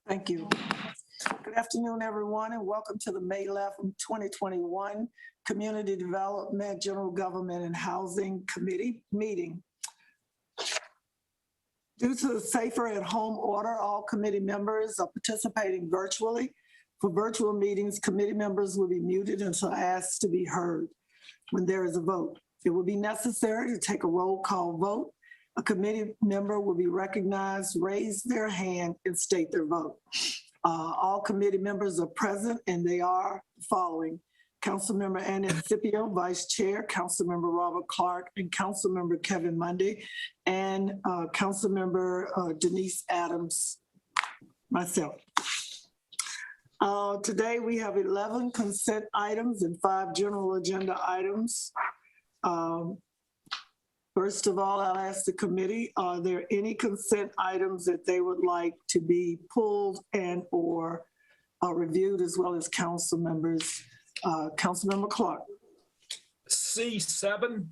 Thank you. Good afternoon, everyone, and welcome to the May 11, 2021 Community Development, General Government, and Housing Committee meeting. Due to the Safer at Home order, all committee members are participating virtually. For virtual meetings, committee members will be muted until asked to be heard when there is a vote. It will be necessary to take a roll call vote. A committee member will be recognized, raise their hand, and state their vote. All committee members are present, and they are the following: Councilmember Annette Scipio, Vice Chair, Councilmember Robert Clark, and Councilmember Kevin Mundy, and Councilmember Denise Adams, myself. Today we have 11 consent items and 5 general agenda items. First of all, I'll ask the committee, are there any consent items that they would like to be pulled and or reviewed, as well as council members? Councilmember Clark. C7.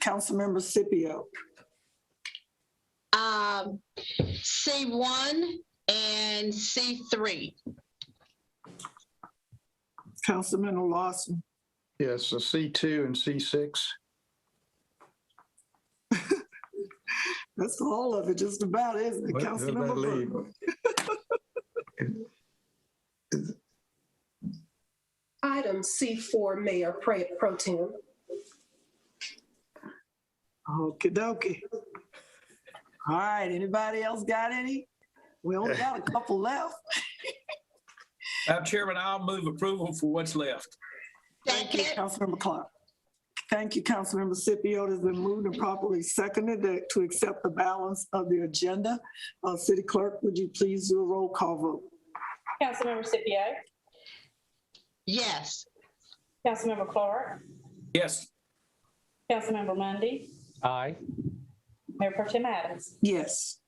Councilmember Scipio. C1 and C3. Councilman Lawson. Yes, so C2 and C6. That's all of it, just about, isn't it? Councilmember Burke. Item C4, Mayor Pro Tem. Okie dokie. All right, anybody else got any? We only got a couple left. Madam Chairman, I'll move approval for what's left. Thank you, Councilmember Clark. Thank you, Councilmember Scipio. It has been moved and properly seconded to accept the balance of the agenda. City Clerk, would you please do a roll call vote? Councilmember Scipio. Yes. Councilmember Clark. Yes. Councilmember Mundy. Aye. Mayor Pro Tem Adams. Yes.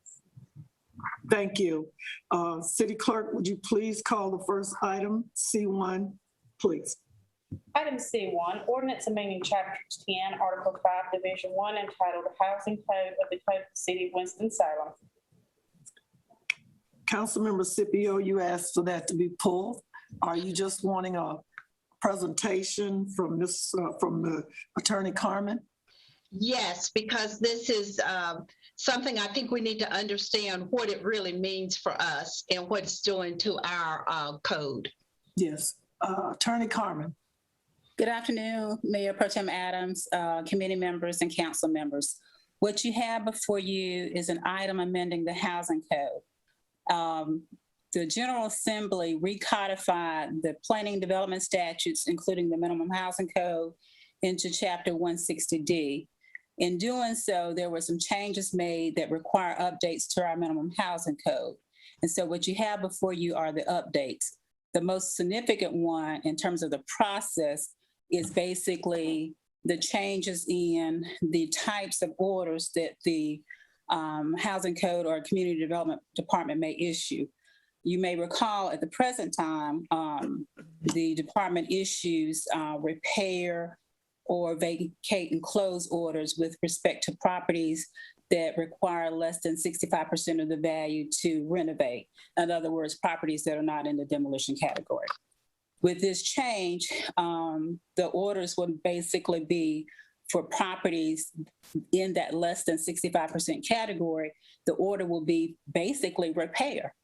Thank you. City Clerk, would you please call the first item, C1, please? Item C1, Ordinance Amending Chapter 10, Article 5, Division 1, entitled Housing Code of the Code of the City of Winston-Salem. Councilmember Scipio, you asked for that to be pulled. Are you just wanting a presentation from the Attorney Carmen? Yes, because this is something I think we need to understand what it really means for us and what it's doing to our code. Yes. Attorney Carmen. Good afternoon, Mayor Pro Tem Adams, committee members, and council members. What you have before you is an item amending the housing code. The General Assembly recodified the planning development statutes, including the minimum housing code, into Chapter 160D. In doing so, there were some changes made that require updates to our minimum housing code. And so what you have before you are the updates. The most significant one in terms of the process is basically the changes in the types of orders that the housing code or community development department may issue. You may recall at the present time, the department issues repair or vacate and close orders with respect to properties that require less than 65% of the value to renovate. In other words, properties that are not in the demolition category. With this change, the orders would basically be for properties in that less than 65% category. The order will be basically repair.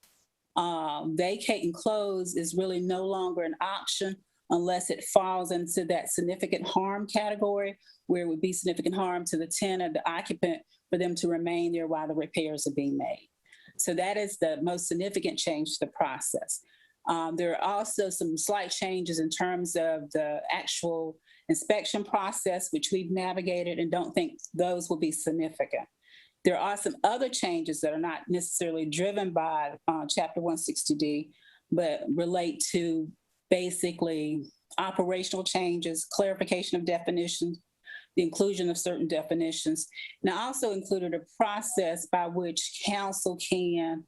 Vacate and close is really no longer an option unless it falls into that significant harm category, where it would be significant harm to the tenant, the occupant, for them to remain there while the repairs are being made. So that is the most significant change to the process. There are also some slight changes in terms of the actual inspection process, which we've navigated and don't think those will be significant. There are some other changes that are not necessarily driven by Chapter 160D, but relate to basically operational changes, clarification of definitions, the inclusion of certain definitions. And I also included a process by which council can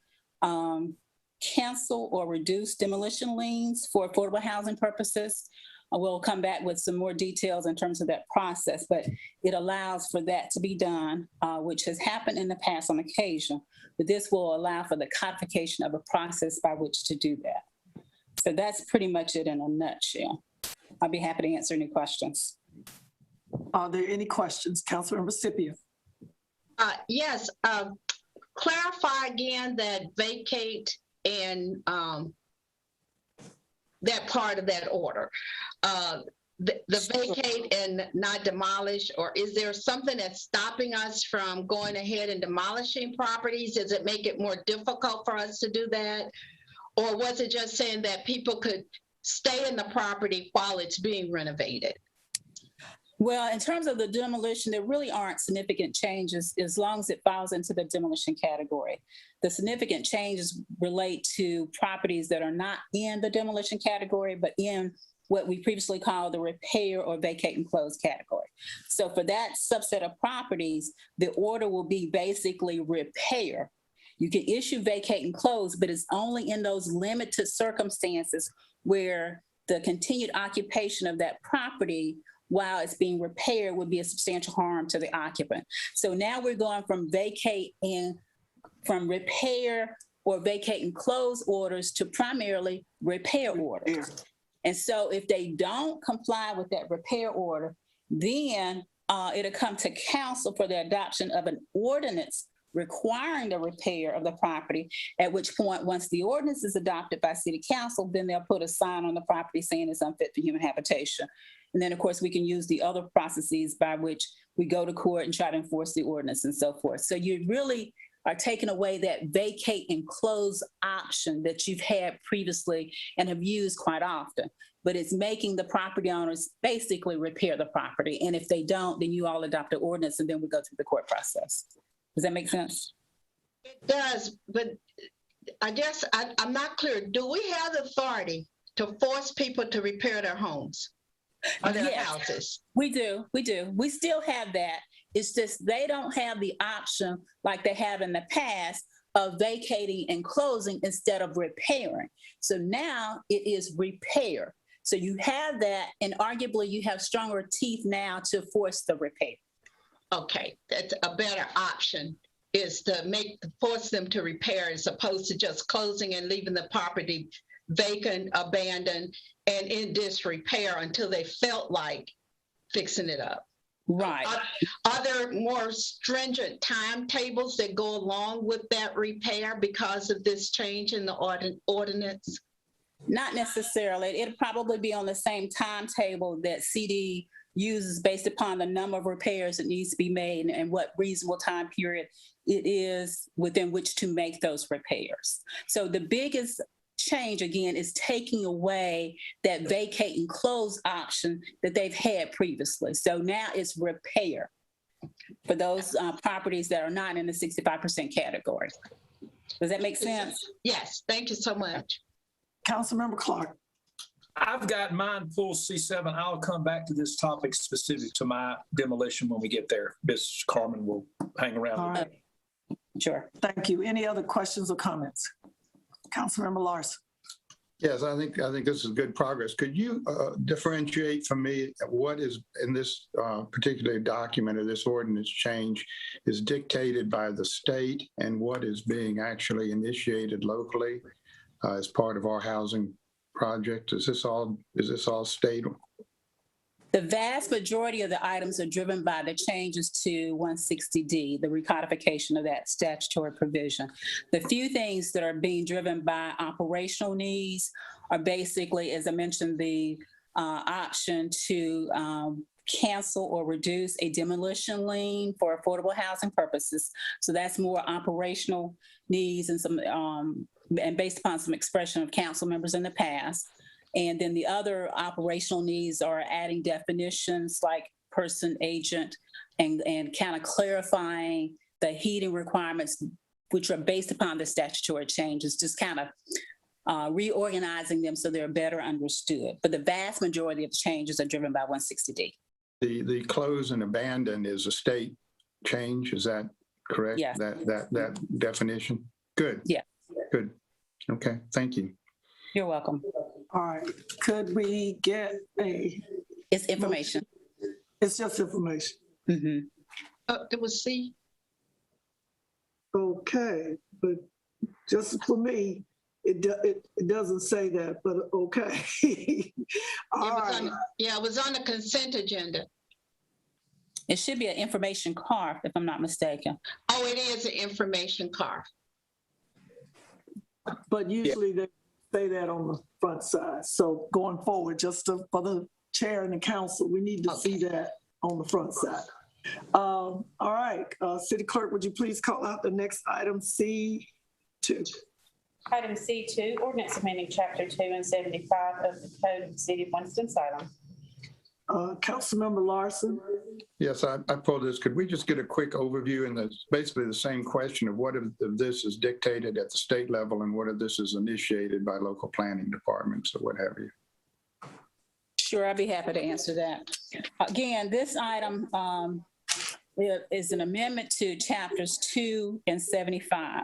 cancel or reduce demolition liens for affordable housing purposes. We'll come back with some more details in terms of that process, but it allows for that to be done, which has happened in the past on occasion. But this will allow for the codification of a process by which to do that. So that's pretty much it in a nutshell. I'll be happy to answer any questions. Are there any questions? Councilmember Scipio. Yes, clarify again that vacate and that part of that order. The vacate and not demolish, or is there something that's stopping us from going ahead and demolishing properties? Does it make it more difficult for us to do that? Or was it just saying that people could stay in the property while it's being renovated? Well, in terms of the demolition, there really aren't significant changes as long as it falls into the demolition category. The significant changes relate to properties that are not in the demolition category, but in what we previously called the repair or vacate and close category. So for that subset of properties, the order will be basically repair. You can issue vacate and close, but it's only in those limited circumstances where the continued occupation of that property while it's being repaired would be a substantial harm to the occupant. So now we're going from repair or vacate and close orders to primarily repair orders. And so if they don't comply with that repair order, then it'll come to council for the adoption of an ordinance requiring the repair of the property, at which point, once the ordinance is adopted by city council, then they'll put a sign on the property saying it's unfit for human habitation. And then, of course, we can use the other processes by which we go to court and try to enforce the ordinance and so forth. So you really are taking away that vacate and close option that you've had previously and have used quite often. But it's making the property owners basically repair the property. And if they don't, then you all adopt an ordinance and then we go through the court process. Does that make sense? It does, but I guess I'm not clear. Do we have the authority to force people to repair their homes or their houses? We do. We still have that. It's just they don't have the option like they have in the past of vacating and closing instead of repairing. So now it is repair. So you have that, and arguably you have stronger teeth now to force the repair. Okay, that's a better option, is to force them to repair as opposed to just closing and leaving the property vacant, abandoned, and in disrepair until they felt like fixing it up. Right. Are there more stringent timetables that go along with that repair because of this change in the ordinance? Not necessarily. It'll probably be on the same timetable that CD uses based upon the number of repairs that needs to be made and what reasonable time period it is within which to make those repairs. So the biggest change, again, is taking away that vacate and close option that they've had previously. So now it's repair for those properties that are not in the 65% category. Does that make sense? Yes, thank you so much. Councilmember Clark. I've got mine full C7. I'll come back to this topic specific to my demolition when we get there. Ms. Carmen will hang around. All right. Sure. Thank you. Any other questions or comments? Councilmember Larson. Yes, I think this is good progress. Could you differentiate for me what is in this particular document or this ordinance change is dictated by the state and what is being actually initiated locally as part of our housing project? Is this all state? The vast majority of the items are driven by the changes to 160D, the recodification of that statutory provision. The few things that are being driven by operational needs are basically, as I mentioned, the option to cancel or reduce a demolition lien for affordable housing purposes. So that's more operational needs and some and based upon some expression of council members in the past. And then the other operational needs are adding definitions like person, agent, and kind of clarifying the heating requirements, which are based upon the statutory changes, just kind of reorganizing them so they're better understood. But the vast majority of the changes are driven by 160D. The close and abandon is a state change, is that correct? Yes. That definition? Good. Yeah. Good. Okay, thank you. You're welcome. All right, could we get It's information. it's just information. Mhm. It was C. Okay, but just for me, it doesn't say that, but okay. All right, It was on the consent agenda. It should be an information card, if I'm not mistaken. Oh, it is an information card. but usually they say that on the front side. So going forward, for the chair and the council, we need to see that on the front side. All right, City Clerk, would you please call out the next item, C2? Item C2, ordinance amending Chapter 2 and 75 of the Code of the City of Winston-Salem. Councilmember Larson? Yes, I pulled this. Could we just get a quick overview? And it's basically the same question of what of this is dictated at the state level and what of this is initiated by local planning departments or what have you? Sure, I'd be happy to answer that. Again, this item is an amendment to chapters 2 and 75.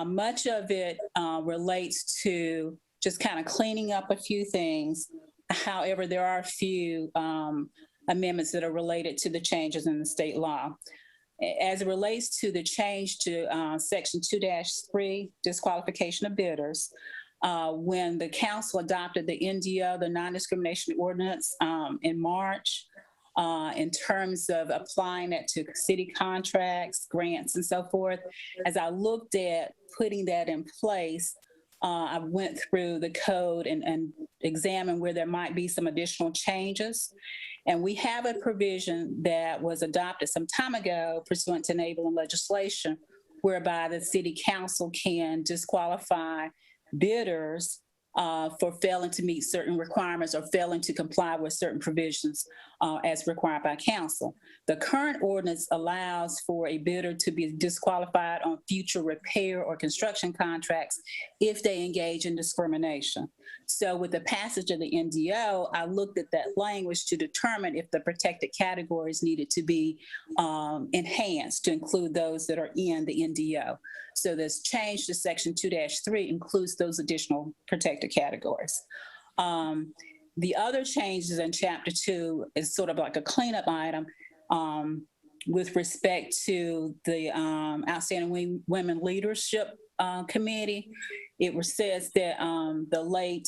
Much of it relates to just kind of cleaning up a few things. However, there are a few amendments that are related to the changes in the state law. As it relates to the change to section 2-3, disqualification of bidders, when the council adopted the NDO, the non-discrimination ordinance in March, in terms of applying it to city contracts, grants, and so forth, as I looked at putting that in place, I went through the code and examined where there might be some additional changes. And we have a provision that was adopted some time ago pursuant to enabling legislation, whereby the city council can disqualify bidders for failing to meet certain requirements or failing to comply with certain provisions as required by council. The current ordinance allows for a bidder to be disqualified on future repair or construction contracts if they engage in discrimination. So with the passage of the NDO, I looked at that language to determine if the protected categories needed to be enhanced to include those that are in the NDO. So this change to section 2-3 includes those additional protected categories. The other changes in chapter 2 is sort of like a cleanup item with respect to the Outstanding Women Leadership Committee. It says that the late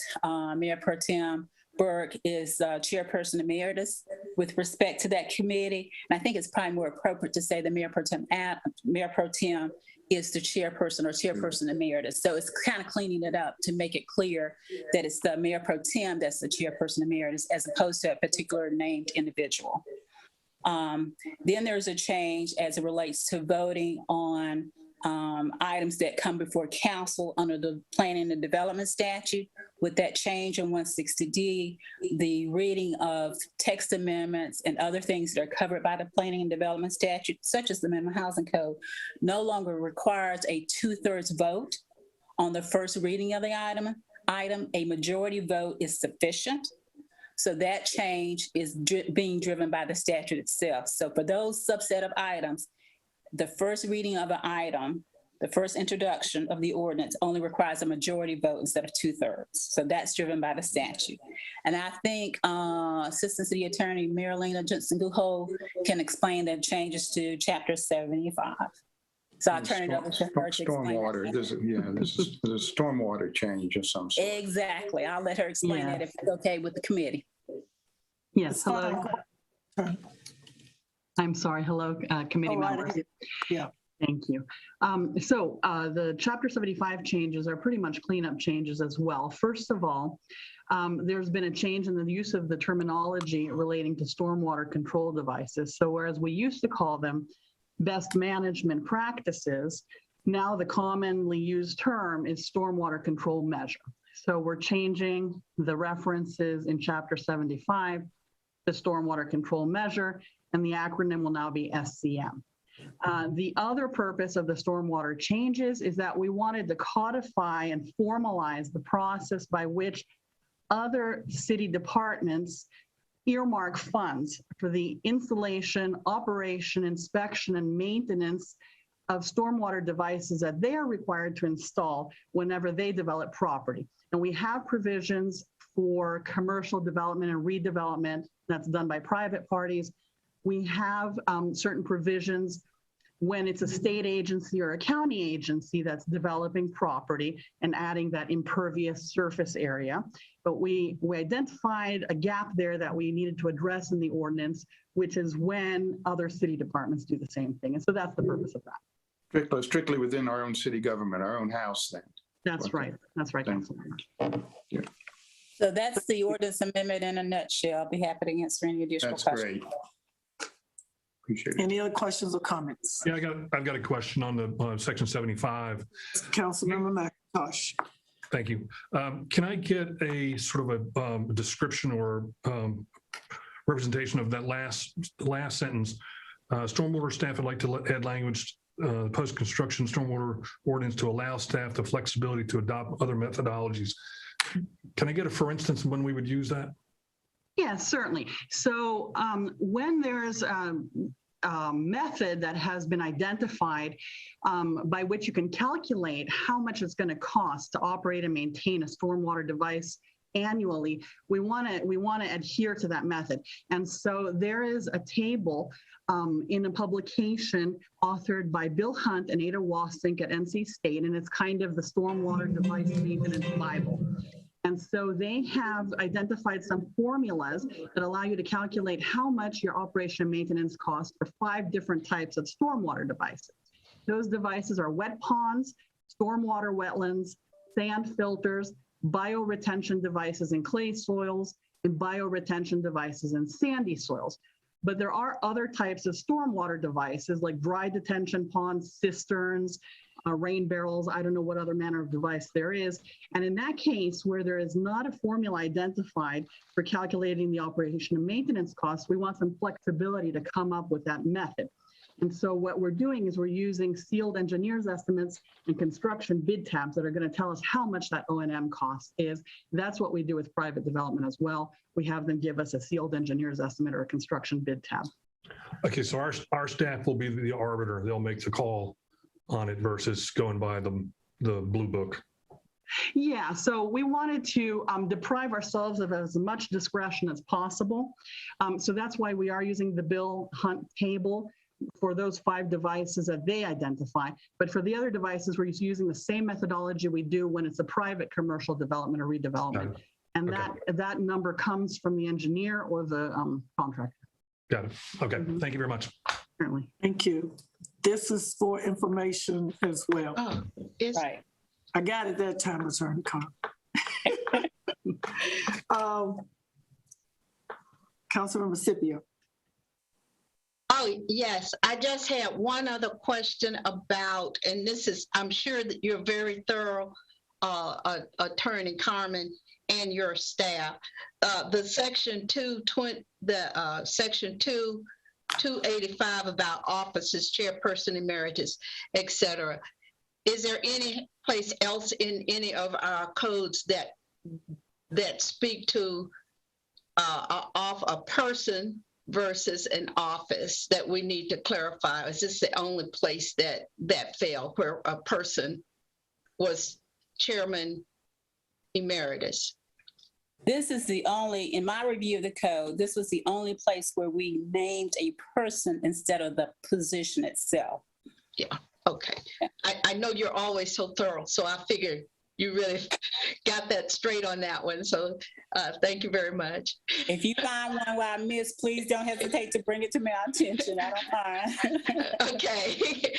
Mayor Pro Tem Burke is chairperson emeritus with respect to that committee. And I think it's probably more appropriate to say the Mayor Pro Tem is the chairperson or chairperson emeritus. So it's kind of cleaning it up to make it clear that it's the Mayor Pro Tem that's the chairperson emeritus as opposed to a particular named individual. Then there's a change as it relates to voting on items that come before council under the planning and development statute. With that change in 160D, the reading of text amendments and other things that are covered by the planning and development statute, such as the minimum housing code, no longer requires a 2/3 vote on the first reading of the item. A majority vote is sufficient. So that change is being driven by the statute itself. So for those subset of items, the first reading of an item, the first introduction of the ordinance only requires a majority vote instead of 2/3. So that's driven by the statute. And I think Assistant City Attorney Marilena Jensen-Guho can explain the changes to Chapter 75. So I'll turn it over to her to explain. Stormwater, this is a stormwater change of some sort. Exactly. I'll let her explain that if it's okay with the committee. Yes, hello. I'm sorry, hello, committee members. Yeah. Thank you. So the Chapter 75 changes are pretty much cleanup changes as well. First of all, there's been a change in the use of the terminology relating to stormwater control devices. So whereas we used to call them best management practices, now the commonly used term is stormwater control measure. So we're changing the references in Chapter 75 to stormwater control measure, and the acronym will now be SCM. The other purpose of the stormwater changes is that we wanted to codify and formalize the process by which other city departments earmark funds for the installation, operation, inspection, and maintenance of stormwater devices that they are required to install whenever they develop property. And we have provisions for commercial development and redevelopment that's done by private parties. We have certain provisions when it's a state agency or a county agency that's developing property and adding that impervious surface area. But we identified a gap there that we needed to address in the ordinance, which is when other city departments do the same thing. And so that's the purpose of that. Strictly within our own city government, our own house then. That's right. That's right, Councilmember. Yeah. So that's the ordinance amendment in a nutshell. I'll be happy to answer any additional That's questions. great. Appreciate it. Any other questions or comments? Yeah, I've got a question on the section 75. Councilmember McIntosh. Thank you. Can I get a sort of a description or representation of that last sentence? Stormwater staff would like to add language post-construction stormwater ordinance to allow staff the flexibility to adopt other methodologies. Can I get a for instance when we would use that? Yes, certainly. So when there's a method that has been identified by which you can calculate how much it's going to cost to operate and maintain a stormwater device annually, we want to adhere to that method. And so there is a table in a publication authored by Bill Hunt and Ada Wasink at NC State, and it's kind of the stormwater device maintenance Bible. And so they have identified some formulas that allow you to calculate how much your operation and maintenance costs for 5 different types of stormwater devices. Those devices are wet ponds, stormwater wetlands, sand filters, bioretention devices in clay soils, and bioretention devices in sandy soils. But there are other types of stormwater devices like dry detention ponds, cisterns, rain barrels. I don't know what other manner of device there is. And in that case, where there is not a formula identified for calculating the operation and maintenance costs, we want some flexibility to come up with that method. And so what we're doing is we're using sealed engineers estimates and construction bid tabs that are going to tell us how much that O&M cost is. That's what we do with private development as well. We have them give us a sealed engineers estimate or a construction bid tab. Okay, so our staff will be the arbiter. They'll make the call on it versus going by the blue book. Yeah, so we wanted to deprive ourselves of as much discretion as possible. So that's why we are using the Bill Hunt table for those 5 devices that they identify. But for the other devices, we're using the same methodology we do when it's a private commercial development or redevelopment. And that number comes from the engineer or the contractor. Got it. Okay, Thank you very much. Certainly. Thank you. This is for information as well. Oh, Right. I got it that time, Attorney Carr. Councilmember Scipio. Oh, yes. I just had one other question about, and this is, I'm sure that you're very thorough, Attorney Carmen and your staff. The section 285 about offices, chairperson emeritus, et cetera. Is there any place else in any of our codes that speak to off a person versus an office that we need to clarify? Is this the only place that failed, where a person was chairman emeritus? This is the only, in my review of the code, this was the only place where we named a person instead of the position itself. Yeah, okay. I know you're always so thorough, so I figured you really got that straight on that one. So thank you very much. If you find one where I missed, please don't hesitate to bring it to my attention. I don't mind. Okay.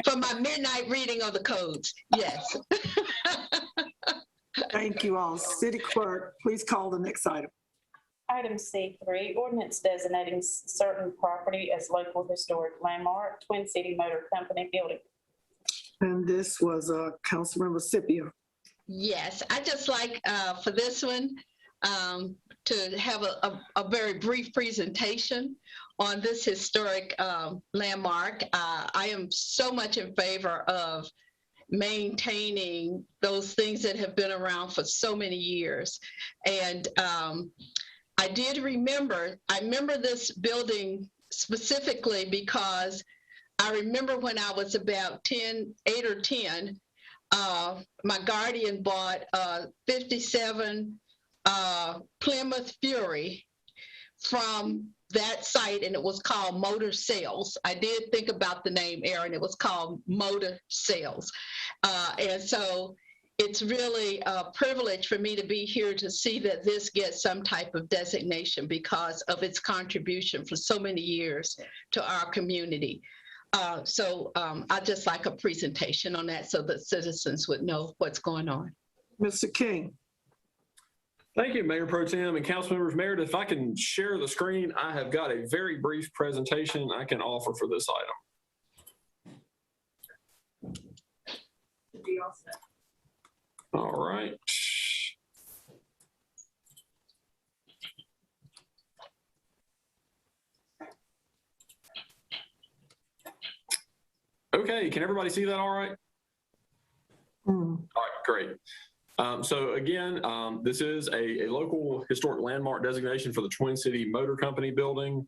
For my midnight reading of the codes, yes. Thank you all. City Clerk, please call the next item. Item C3, ordinance designating certain property as local historic landmark, Twin City Motor Company building. And this was Councilmember Scipio. Yes, I just like for this one to have a very brief presentation on this historic landmark. I am so much in favor of maintaining those things that have been around for so many years. And I remember this building specifically because I remember when I was about 8 or 10, my guardian bought a 57 Plymouth Fury from that site, and it was called Motor Sales. I did think about the name, Aaron. It was called Motor Sales. And so it's really a privilege for me to be here to see that this gets some type of designation because of its contribution for so many years to our community. So I'd just like a presentation on that so that citizens would know what's going on. Mr. King. Thank you, Mayor Pro Tem and council members. Meredith, if I can share the screen, I have got a very brief presentation I can offer for this item. All right. Okay, can everybody see that all right? All right, great. So again, this is a local historic landmark designation for the Twin City Motor Company building.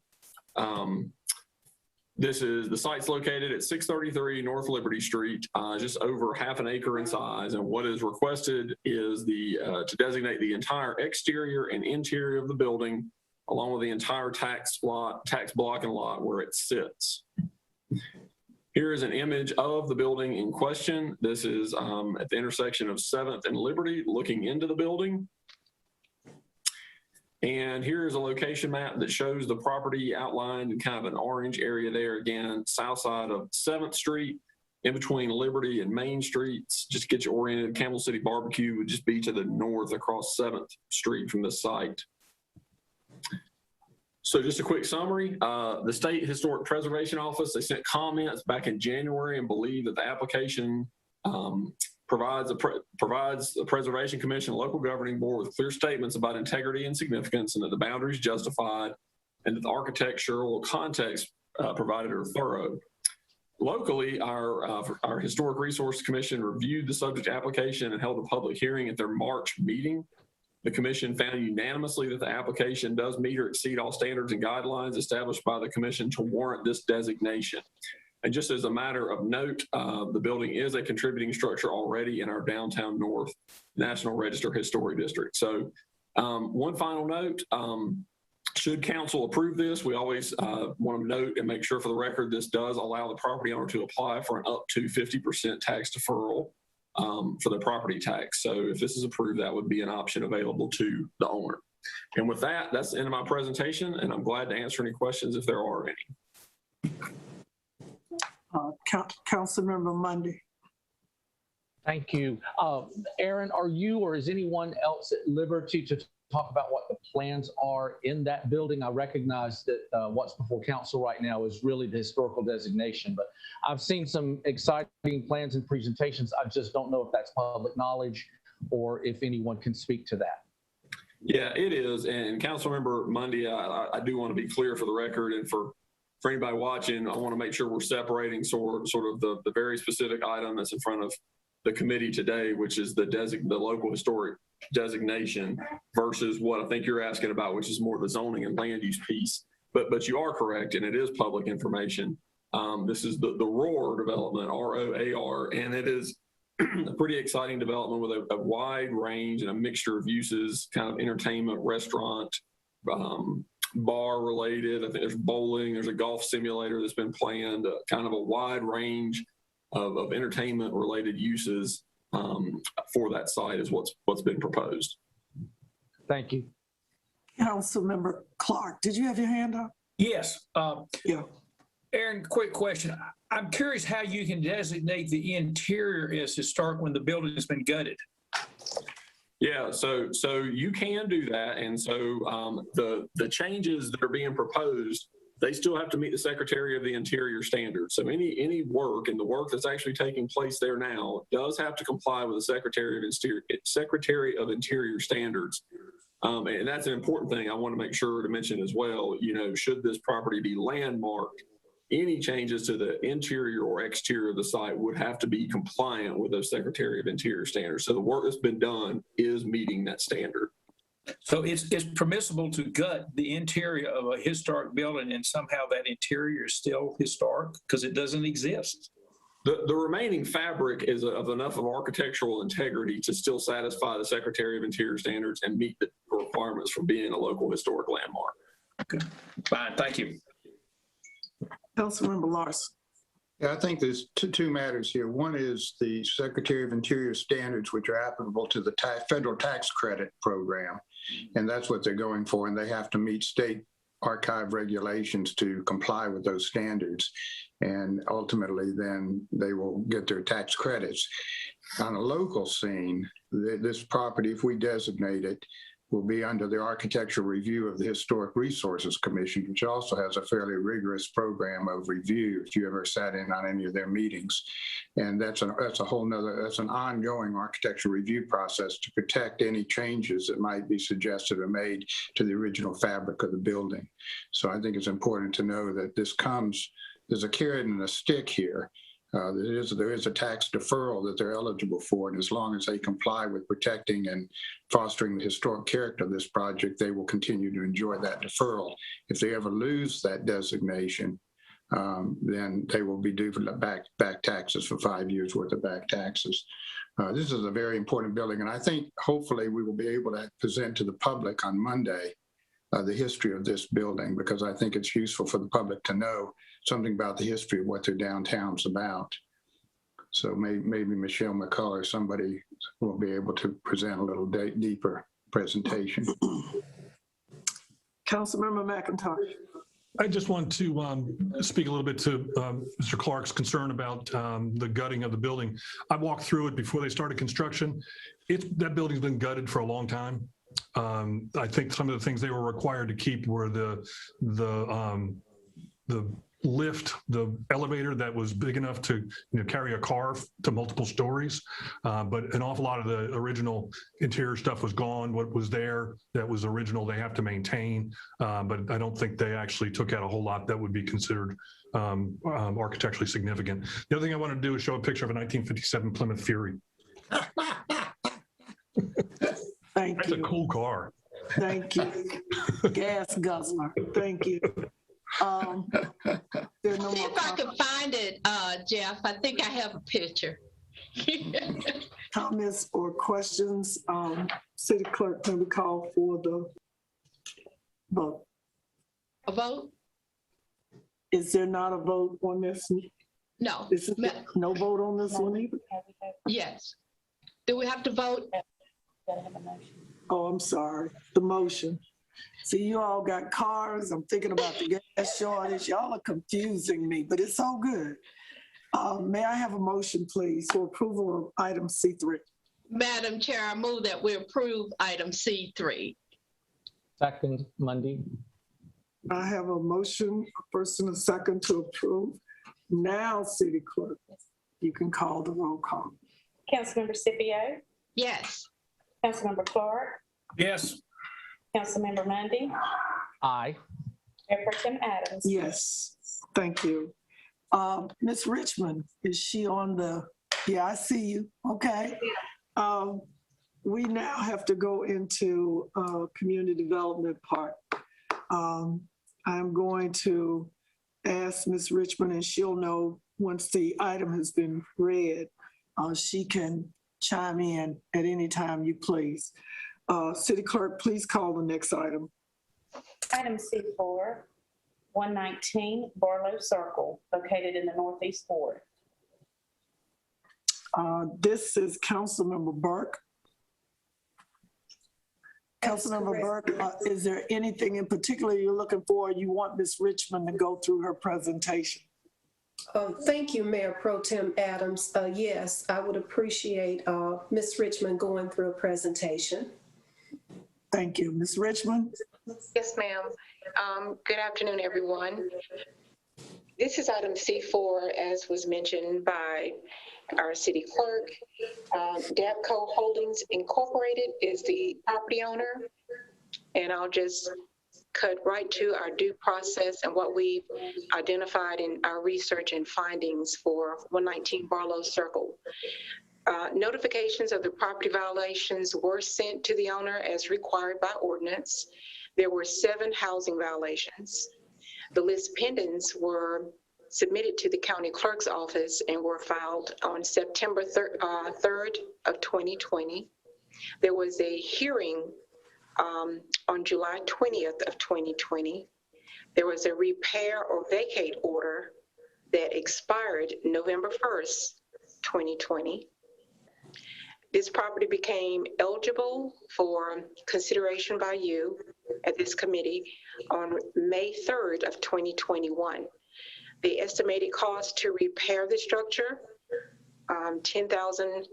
This is, the site's located at 633 North Liberty Street, just over half an acre in size. And what is requested is to designate the entire exterior and interior of the building, along with the entire tax block and lot where it sits. Here is an image of the building in question. This is at the intersection of 7th and Liberty, looking into the building. And here is a location map that shows the property outlined in kind of an orange area there, again, south side of 7th Street, in between Liberty and Main Streets. Just to get you oriented, Camel City Barbecue would just be to the north across 7th Street from the site. So just a quick summary, the State Historic Preservation Office, they sent comments back in January and believe that the application provides the Preservation Commission, local governing board with clear statements about integrity and significance, and that the boundaries justified, and that the architectural context provided are thorough. Locally, our Historic Resource Commission reviewed the subject application and held a public hearing at their March meeting. The commission found unanimously that the application does meet or exceed all standards and guidelines established by the commission to warrant this designation. And just as a matter of note, the building is a contributing structure already in our downtown North National Register Historic District. So one final note, should council approve this, we always want to note and make sure for the record, this does allow the property owner to apply for an up to 50% tax deferral for the property tax. So if this is approved, that would be an option available to the owner. And with that, that's the end of my presentation, and I'm glad to answer any questions if there are any. Councilmember Mundy. Thank you. Aaron, are you or is anyone else at liberty to talk about what the plans are in that building? I recognize that what's before council right now is really the historical designation, but I've seen some exciting plans and presentations. I just don't know if that's public knowledge or if anyone can speak to that. Yeah, it is. And Councilmember Mundy, I do want to be clear for the record, and for anybody watching, I want to make sure we're separating sort of the very specific item that's in front of the committee today, which is the local historic designation, versus what I think you're asking about, which is more the zoning and land use piece. But you are correct, and it is public information. This is the ROAR development, ROAR, and it is a pretty exciting development with a wide range and a mixture of uses, kind of entertainment, restaurant, bar related. I think there's bowling, there's a golf simulator that's been planned, kind of a wide range of entertainment related uses for that site is what's been proposed. Thank you. Councilmember Clark, did you have your hand up? Yes. Yeah. Aaron, quick question. I'm curious how you can designate the interior as historic when the building has been gutted. Yeah, so you can do that. And so the changes that are being proposed, they still have to meet the Secretary of the Interior standards. So any work, and the work that's actually taking place there now, does have to comply with the Secretary of Interior standards. And that's an important thing I want to make sure to mention as well. You know, should this property be landmarked, any changes to the interior or exterior of the site would have to be compliant with those Secretary of Interior standards. So the work that's been done is meeting that standard. So it's permissible to gut the interior of a historic building and somehow that interior is still historic because it doesn't exist. The remaining fabric is of enough of architectural integrity to still satisfy the Secretary of Interior standards and meet the requirements for being a local historic landmark. Okay, fine, thank you. Councilmember Larson. Yeah, I think there's two matters here. One is the Secretary of Interior standards, which are applicable to the federal tax credit program. And that's what they're going for. And they have to meet state archive regulations to comply with those standards. And ultimately, then they will get their tax credits. On a local scene, this property, if we designate it, will be under the architectural review of the Historic Resources Commission, which also has a fairly rigorous program of review if you ever sat in on any of their meetings. And that's an ongoing architectural review process to protect any changes that might be suggested or made to the original fabric of the building. So I think it's important to know that there's a carrot and a stick here. There is a tax deferral that they're eligible for, and as long as they comply with protecting and fostering the historic character of this project, they will continue to enjoy that deferral. If they ever lose that designation, then they will be due for back taxes for 5 years worth of back taxes. This is a very important building, and I think hopefully we will be able to present to the public on Monday the history of this building, because I think it's useful for the public to know something about the history of what their downtown's about. So maybe Michelle McCullough or somebody will be able to present a little deeper presentation. Councilmember McIntosh. I just want to speak a little bit to Mr. Clark's concern about the gutting of the building. I walked through it before they started construction. That building's been gutted for a long time. I think some of the things they were required to keep were the lift, the elevator that was big enough to carry a car to multiple stories. But an awful lot of the original interior stuff was gone. What was there that was original, they have to maintain. But I don't think they actually took out a whole lot that would be considered architecturally significant. The other thing I want to do is show a picture of a 1957 Plymouth Fury. Thank That's you. a cool car. Thank you. Gas guzzler. Thank you. There are no See more if I can find it, Jeff. I think I have a picture. comments or questions. City Clerk, can we call for the vote? A vote? Is there not a vote on this? No. Is there no vote on this one either? Yes. Do we have to vote? Oh, I'm sorry. The motion. See, you all got cars. I'm thinking about the gas shortage. Y'all are confusing me, but it's all good. May I have a motion, please, for approval of item C3? Madam Chair, I move that we approve item C3. Second, Monday. I have a motion, a first and a second to approve. Now, City Clerk, you can call the roll call. Councilmember Scipio, Yes. Councilmember Clark, Yes. Councilmember Mundy, Aye. Mayor Pro Tem Adams. Yes, thank you. Ms. Richmond, is she on the, yeah, I see you, okay. We now have to go into community development part. I'm going to ask Ms. Richmond, and she'll know once the item has been read, she can chime in at any time you please. City Clerk, please call the next item. Item C4, 119 Barlow Circle, located in the Northeast Ward. This is Councilmember Burke. Councilmember Burke, is there anything in particular you're looking for? You want Ms. Richmond to go through her presentation? Thank you, Mayor Pro Tem Adams. Yes, I would appreciate Ms. Richmond going through a presentation. Thank you. Ms. Richmond? Yes, ma'am. Good afternoon, everyone. This is item C4, as was mentioned by our city clerk. Dabco Holdings Incorporated is the property owner. And I'll just cut right to our due process and what we've identified in our research and findings for 119 Barlow Circle. Notifications of the property violations were sent to the owner as required by ordinance. There were 7 housing violations. The list pendants were submitted to the county clerk's office and were filed on September 3rd of 2020. There was a hearing on July 20th of 2020. There was a repair or vacate order that expired November 1st, 2020. This property became eligible for consideration by you at this committee on May 3rd of 2021. The estimated cost to repair the structure, $10,000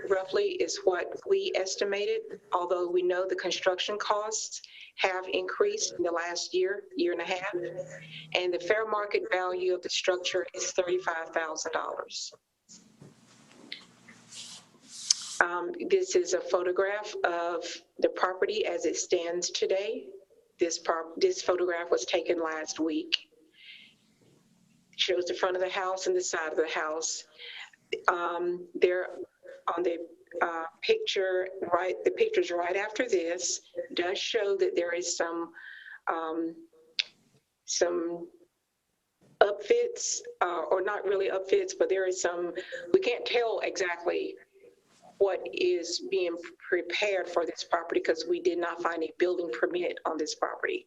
roughly is what we estimated, although we know the construction costs have increased in the last year and a half, and the fair market value of the structure is $35,000. This is a photograph of the property as it stands today. This photograph was taken last week. It shows the front of the house and the side of the house. There on the picture, the pictures right after this does show that there is some upfits, or not really upfits, but there is some, we can't tell exactly what is being prepared for this property because we did not find a building permit on this property.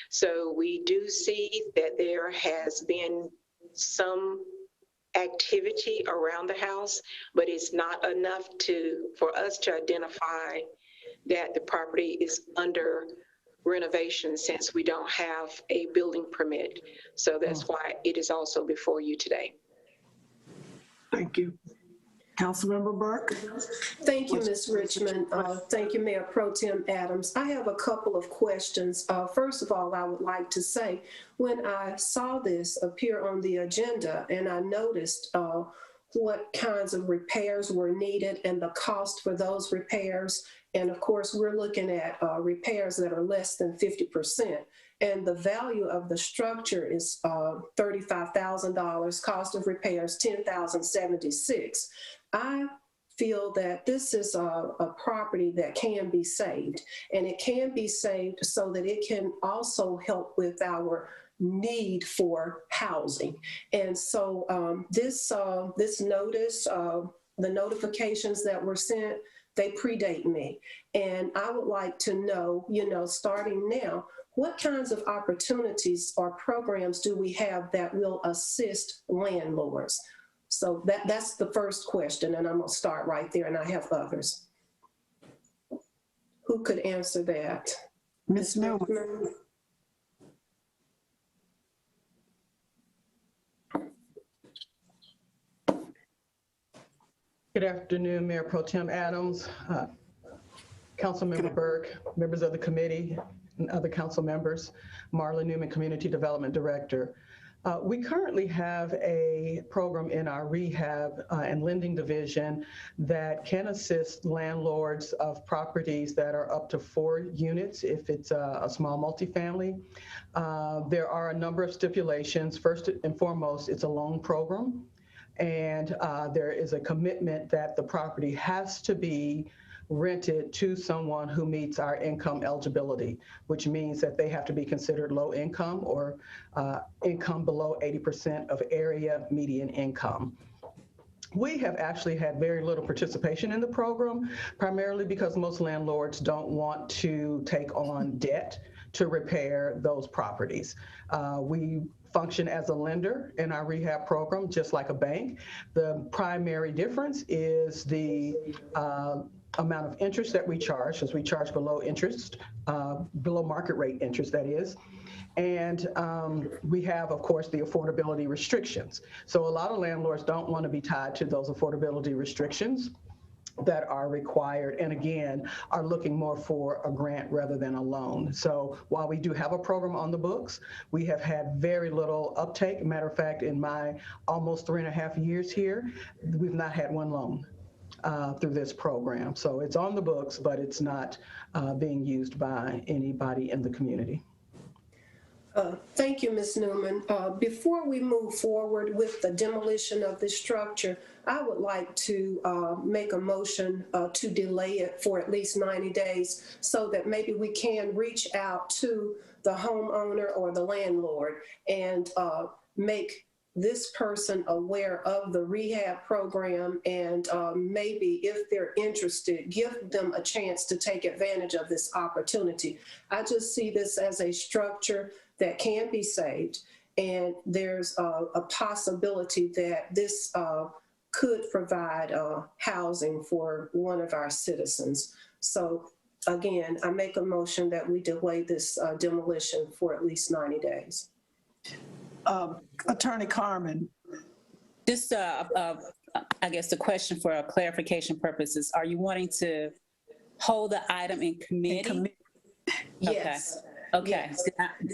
So we do see that there has been some activity around the house, but it's not enough for us to identify that the property is under renovation since we don't have a building permit. So that's why it is also before you today. Thank you. Councilmember Burke. Thank you, Ms. Richmond. Thank you, Mayor Pro Tem Adams. I have a couple of questions. First of all, I would like to say, when I saw this appear on the agenda and I noticed what kinds of repairs were needed and the cost for those repairs, and of course, we're looking at repairs that are less than 50%. And the value of the structure is $35,000, cost of repairs $10,076. I feel that this is a property that can be saved, and it can be saved so that it can also help with our need for housing. And so this notice, the notifications that were sent, they predate me. And I would like to know, starting now, what kinds of opportunities or programs do we have that will assist landlords? So that's the first question, and I'm gonna start right there, and I have others. Who could answer that? Ms. Newman. Good afternoon, Mayor Pro Tem Adams, Councilmember Burke, members of the committee, and other council members. Marla Newman, Community Development Director. We currently have a program in our rehab and lending division that can assist landlords of properties that are up to 4 units if it's a small multifamily. There are a number of stipulations. First and foremost, it's a loan program, and there is a commitment that the property has to be rented to someone who meets our income eligibility, which means that they have to be considered low income or income below 80% of area median income. We have actually had very little participation in the program, primarily because most landlords don't want to take on debt to repair those properties. We function as a lender in our rehab program, just like a bank. The primary difference is the amount of interest that we charge, because we charge below interest, below market rate interest, that is. And we have, of course, the affordability restrictions. So a lot of landlords don't want to be tied to those affordability restrictions that are required, and again, are looking more for a grant rather than a loan. So while we do have a program on the books, we have had very little uptake. Matter of fact, in my almost 3.5 years here, we've not had one loan through this program. So it's on the books, but it's not being used by anybody in the community. Thank you, Ms. Newman. Before we move forward with the demolition of this structure, I would like to make a motion to delay it for at least 90 days so that maybe we can reach out to the homeowner or the landlord and make this person aware of the rehab program and maybe if they're interested, give them a chance to take advantage of this opportunity. I just see this as a structure that can be saved, and there's a possibility that this could provide housing for one of our citizens. So again, I make a motion that we delay this demolition for at least 90 days. Attorney Carmen. Just, I guess the question for clarification purposes, are you wanting to hold the item in committee? Yes. Okay. Yes.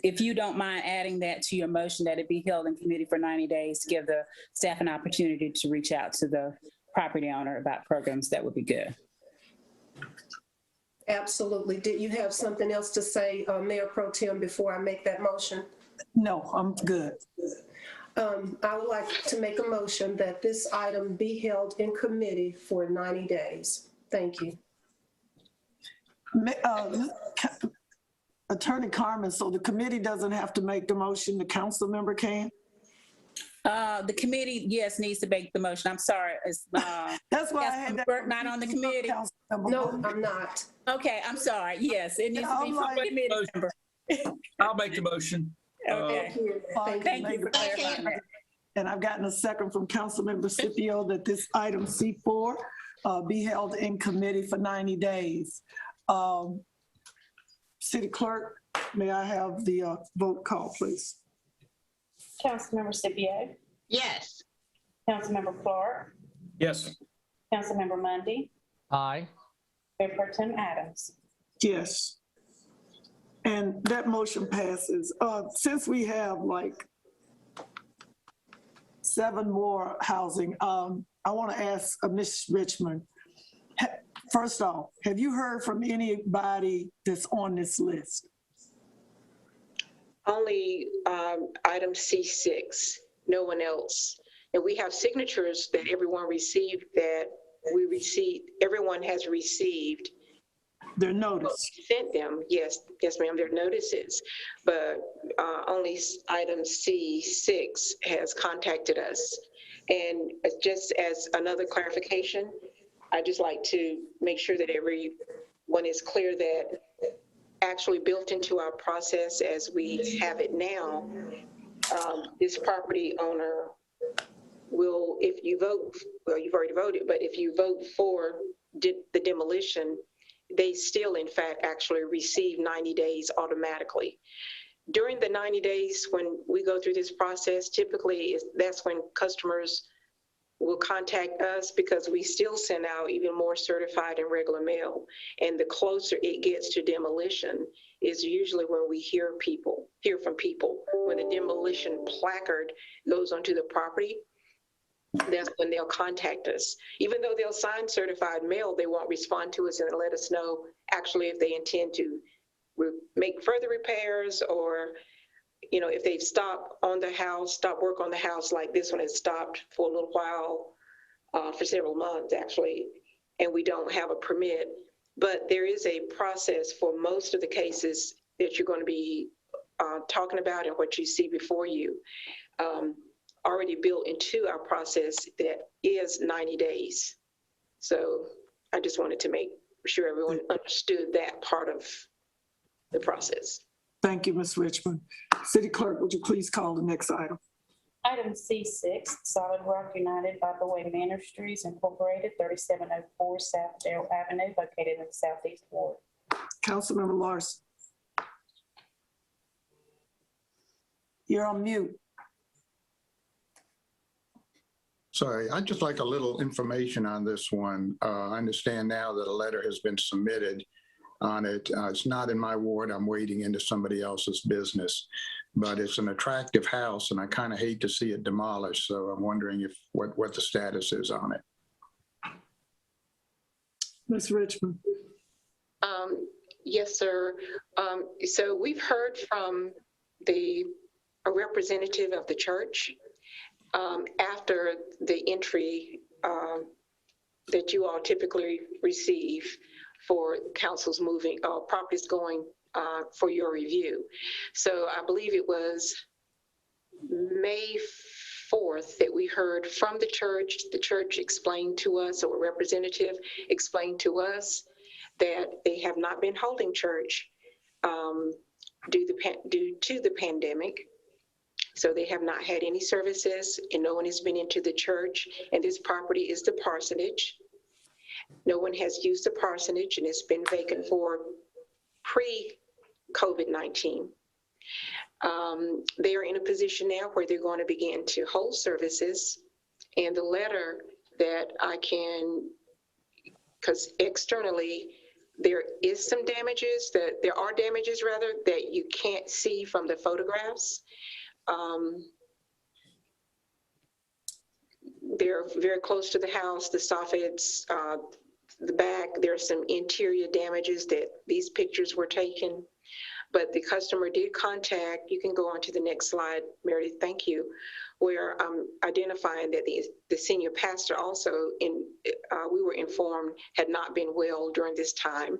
If you don't mind adding that to your motion, that it be held in committee for 90 days, to give the staff an opportunity to reach out to the property owner about programs, that would be good. Absolutely. Did you have something else to say, Mayor Pro Tem, before I make that motion? No, I'm good. I would like to make a motion that this item be held in committee for 90 days. Thank you. Attorney Carmen, so the committee doesn't have to make the motion, the council member can? The committee, yes, needs to make the motion. I'm sorry. That's why I had that. Not on the committee. No, I'm not. Okay, I'm sorry. Yes, it needs to be from the committee member. I'll make the motion. Okay. Thank you. For clarifying that. And I've gotten a second from Councilmember Scipio that this item C4 be held in committee for 90 days. City Clerk, may I have the vote call, please? Councilmember Scipio. Yes. Councilmember Clark. Yes. Councilmember Mundy. Aye. Mayor Pro Tem Adams. Yes. And that motion passes. Since we have like 7 more housing, I want to ask Ms. Richmond, first off, have you heard from anybody that's on this list? Only item C6, no one else. And we have signatures that everyone received everyone has received. Their notice. Sent them, yes, ma'am, their notices. But only item C6 has contacted us. And just as another clarification, I'd just like to make sure that everyone is clear that actually built into our process as we have it now, this property owner will, if you vote, well, you've already voted, but if you vote for the demolition, they still, in fact, actually receive 90 days automatically. During the 90 days when we go through this process, typically that's when customers will contact us because we still send out even more certified and regular mail. And the closer it gets to demolition is usually when we hear from people. When the demolition placard goes onto the property, that's when they'll contact us. Even though they'll sign certified mail, they won't respond to us and let us know actually if they intend to make further repairs, or if they've stopped work on the house, like this one has stopped for a little while, for several months actually, and we don't have a permit. But there is a process for most of the cases that you're going to be talking about and what you see before you, already built into our process that is 90 days. So I just wanted to make sure everyone understood that part of the process. Thank you, Ms. Richmond. City Clerk, would you please call the next item? Item C6, Solid Rock United by the Way Ministries Incorporated, 3704 South Dale Avenue, located in the Southeast Ward. Councilmember Larson. You're on mute. Sorry, I'd just like a little information on this one. I understand now that a letter has been submitted on it. It's not in my ward. I'm wading into somebody else's business, but it's an attractive house and I kind of hate to see it demolished. So I'm wondering what the status is on it. Ms. Richmond. Yes, sir. So we've heard from a representative of the church after the entry that you all typically receive for councils moving, properties going for your review. So I believe it was May 4th that we heard from the church. The church explained to us, or a representative explained to us, that they have not been holding church due to the pandemic. So they have not had any services, and no one has been into the church, and this property is the parsonage. No one has used the parsonage, and it's been vacant for pre-COVID-19. They are in a position now where they're going to begin to hold services, and the letter that I can, because externally there is some damages, that there are damages rather, that you can't see from the photographs. They're very close to the house, the soffits, the back. There are some interior damages that these pictures were taken, but the customer did contact, you can go on to the next slide, Meredith, thank you, where I'm identifying that the senior pastor also, we were informed, had not been well during this time.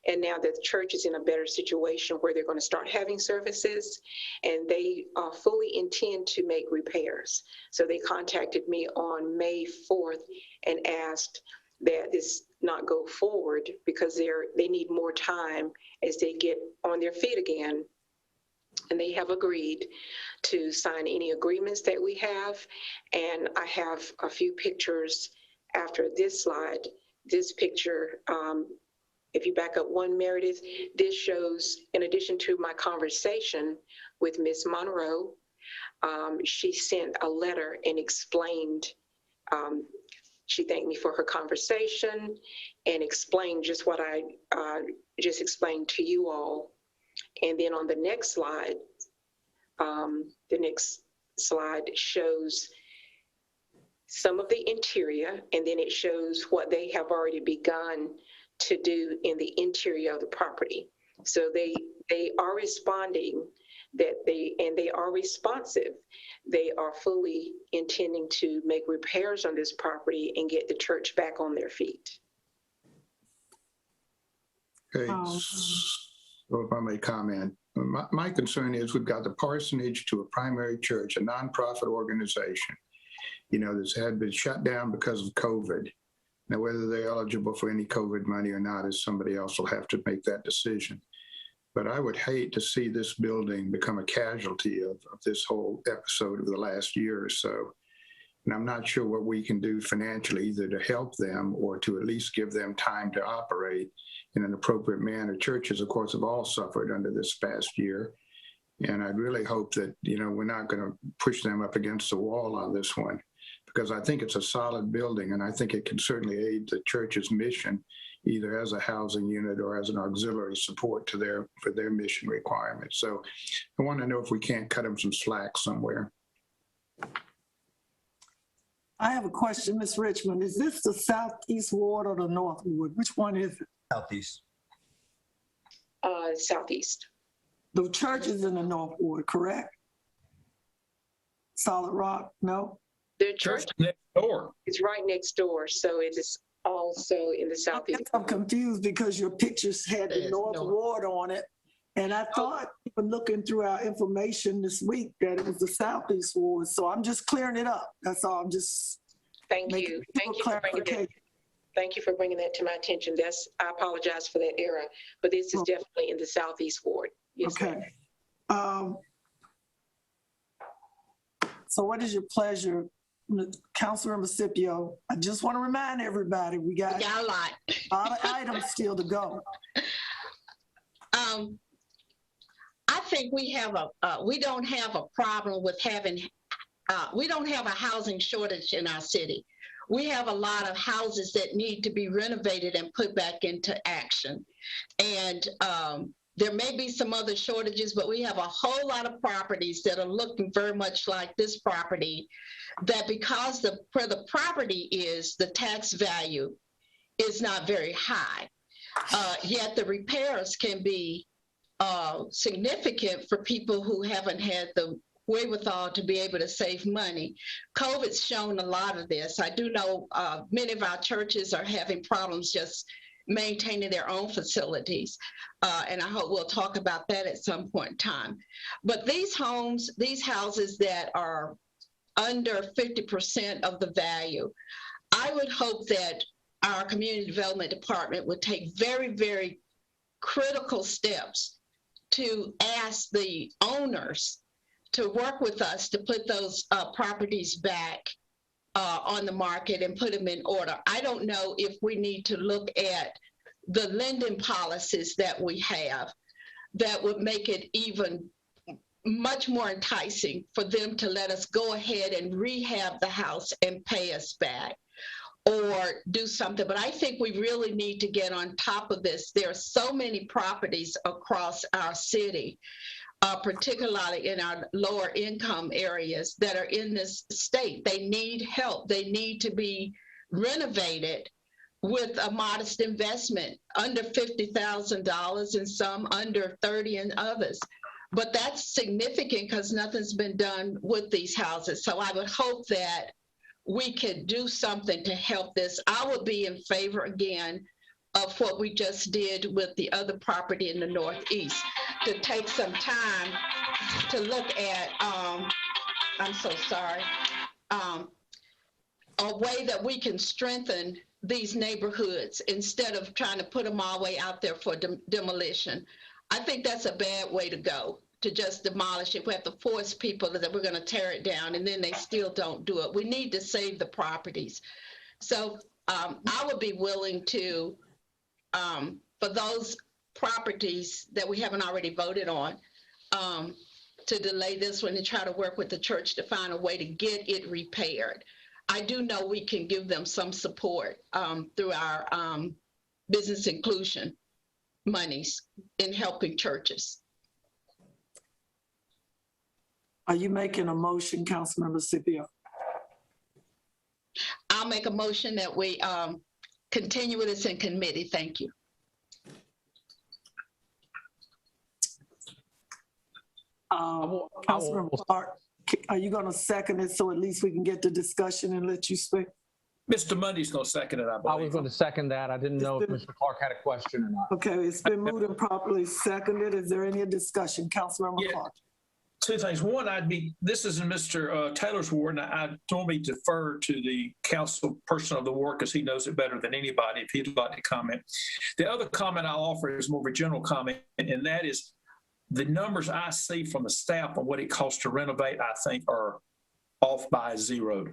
And now that the church is in a better situation where they're going to start having services, and they fully intend to make repairs. So they contacted me on May 4th and asked that this not go forward because they need more time as they get on their feet again. And they have agreed to sign any agreements that we have. And I have a few pictures after this slide. This picture, if you back up one, Meredith, this shows, in addition to my conversation with Ms. Monroe, she sent a letter and explained, she thanked me for her conversation and explained just what I just explained to you all. And then on the next slide, shows some of the interior, and then it shows what they have already begun to do in the interior of the property. So they are responding, they are responsive. They are fully intending to make repairs on this property and get the church back on their feet. Okay, so if I may comment, my concern is we've got the parsonage to a primary church, a nonprofit organization, that's had been shut down because of COVID. Now, whether they're eligible for any COVID money or not is somebody else will have to make that decision. But I would hate to see this building become a casualty of this whole episode of the last year or so. And I'm not sure what we can do financially, either to help them or to at least give them time to operate in an appropriate manner. Churches, of course, have all suffered under this past year. And I really hope that, we're not going to push them up against the wall on this one, because I think it's a solid building, and I think it can certainly aid the church's mission, either as a housing unit or as an auxiliary support for their mission requirements. So I want to know if we can't cut them some slack somewhere. I have a question, Ms. Richmond. Is this the southeast ward or the north ward? Which one is it? Southeast. Southeast. The church is in the north ward, correct? Solid Rock, no? The church next door. is right next door, so it is also in the southeast. I'm confused because your pictures had the north ward on it. And I thought, even looking through our information this week, that it was the southeast ward. So I'm just clearing it up. That's all. I'm just Thank you for bringing that to my attention. I apologize for that error, but this is definitely in the southeast ward. Yes, okay. So what is your pleasure, Councilmember Scipio? I just want to remind everybody, we got a lot of items still to go. I think we don't have a problem with having, we don't have a housing shortage in our city. We have a lot of houses that need to be renovated and put back into action. And there may be some other shortages, but we have a whole lot of properties that are looking very much like this property, that because where the property is, the tax value is not very high. Yet the repairs can be significant for people who haven't had the wherewithal to be able to save money. COVID's shown a lot of this. I do know many of our churches are having problems just maintaining their own facilities. And I hope we'll talk about that at some point in time. But these homes, these houses that are under 50% of the value, I would hope that our community development department would take very, very critical steps to ask the owners to work with us to put those properties back on the market and put them in order. I don't know if we need to look at the lending policies that we have that would make it even much more enticing for them to let us go ahead and rehab the house and pay us back or do something. But I think we really need to get on top of this. There are so many properties across our city, particularly in our lower income areas that are in this state. They need help. They need to be renovated with a modest investment, under $50,000 and some under 30 and others. But that's significant because nothing's been done with these houses. So I would hope that we could do something to help this. I would be in favor again of what we just did with the other property in the Northeast, to take some time to look at, I'm so sorry, a way that we can strengthen these neighborhoods instead of trying to put them all the way out there for demolition. I think that's a bad way to go, to just demolish it. We have to force people that we're going to tear it down, and then they still don't do it. We need to save the properties. So I would be willing to, for those properties that we haven't already voted on, to delay this one and try to work with the church to find a way to get it repaired. I do know we can give them some support through our business inclusion monies in helping churches. Are you making a motion, Councilmember Scipio? I'll make a motion that we continue with this in committee. Thank you. Councilmember Clark, are you going to second it so at least we can get the discussion and let you speak? Mr. Mundy's going to second it, I believe. I was going to second that. I didn't know if Mr. Clark had a question or not. Okay, it's been moved and properly seconded. Is there any discussion? Councilmember Clark. Two things. One, this is in Mr. Taylor's ward, and I normally defer to the council person of the ward because he knows it better than anybody if he'd like to comment. The other comment I'll offer is more of a general comment, and that is the numbers I see from the staff on what it costs to renovate, I think, are off by zero.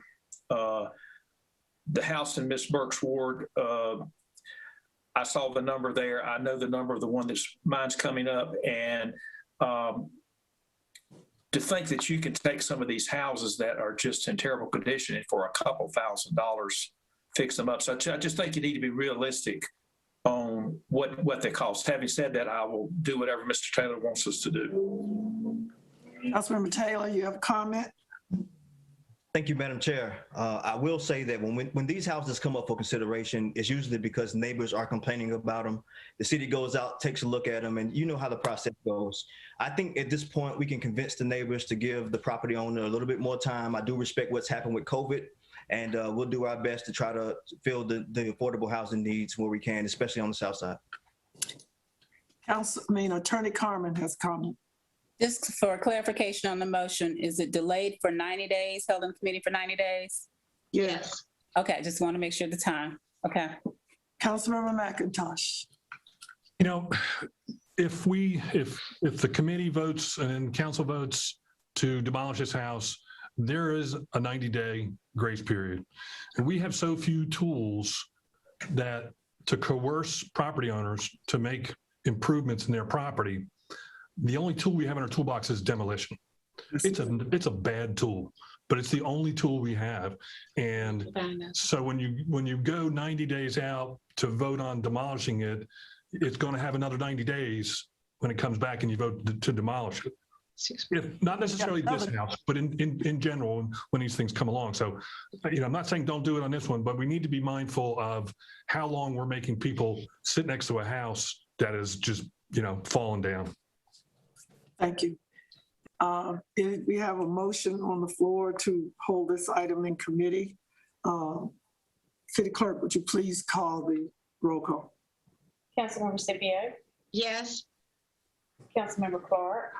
The house in Ms. Burke's ward, I saw the number there. I know the number of the one that's mine's coming up, and to think that you can take some of these houses that are just in terrible condition and for a couple $1,000s fix them up. So I just think you need to be realistic on what they cost. Having said that, I will do whatever Mr. Taylor wants us to do. Councilmember Taylor, you have a comment? Thank you, Madam Chair. I will say that when these houses come up for consideration, it's usually because neighbors are complaining about them. The city goes out, takes a look at them, and you know how the process goes. I think at this point, we can convince the neighbors to give the property owner a little bit more time. I do respect what's happened with COVID, and we'll do our best to try to fill the affordable housing needs where we can, especially on the south side. Attorney Carmen has comment. Just for clarification on the motion, is it delayed for 90 days, held in committee for 90 days? Yes. Okay, just want to make sure the time. Okay. Councilmember McIntosh. You know, if the committee votes and council votes to demolish this house, there is a 90-day grace period. And we have so few tools that to coerce property owners to make improvements in their property. The only tool we have in our toolbox is demolition. It's a bad tool, but it's the only tool we have. And so when you go 90 days out to vote on demolishing it, it's going to have another 90 days when it comes back and you vote to demolish it. If not necessarily this house, but in general when these things come along. So, I'm not saying don't do it on this one, but we need to be mindful of how long we're making people sit next to a house that is just, falling down. Thank you. We have a motion on the floor to hold this item in committee. City Clerk, would you please call the roll call? Councilmember Scipio, Yes. Councilmember Clark,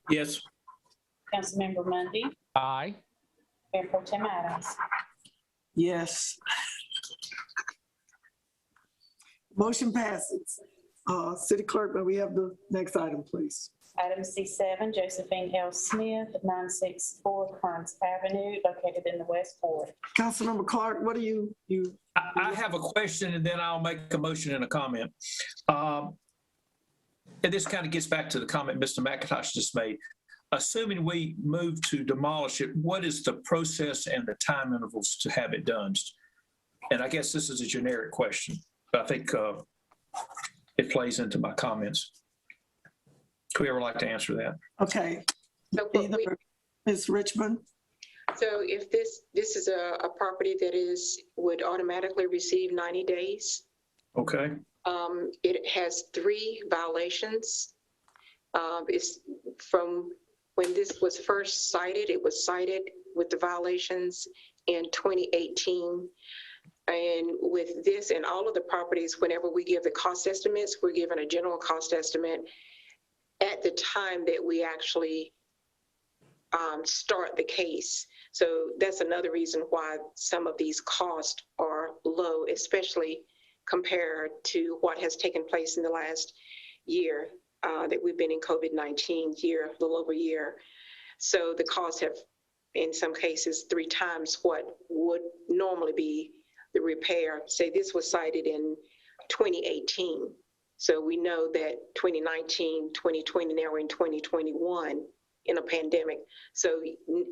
Yes. Councilmember Mundy, Aye. Mayor Pro Tem Adams. Yes. Motion passes. City Clerk, may we have the next item, please? Item C7, Josephine L. Smith, 964 Kearns Avenue, located in the West Ward. Councilmember Clark, what do you? I have a question and then I'll make a motion and a comment. And this kind of gets back to the comment Mr. McIntosh just made. Assuming we move to demolish it, what is the process and the time intervals to have it done? And I guess this is a generic question, but I think it plays into my comments. Whoever would like to answer that? Okay. So Ms. Richmond? So if this is a property that would automatically receive 90 days. Okay. It has 3 violations. It's from when this was first cited, it was cited with the violations in 2018. And with this and all of the properties, whenever we give the cost estimates, we're given a general cost estimate at the time that we actually start the case. So that's another reason why some of these costs are low, especially compared to what has taken place in the last year that we've been in COVID-19 year, a little over a year. So the costs have, in some cases, 3 times what would normally be the repair. Say this was cited in 2018. So we know that 2019, 2020, now we're in 2021 in a pandemic. So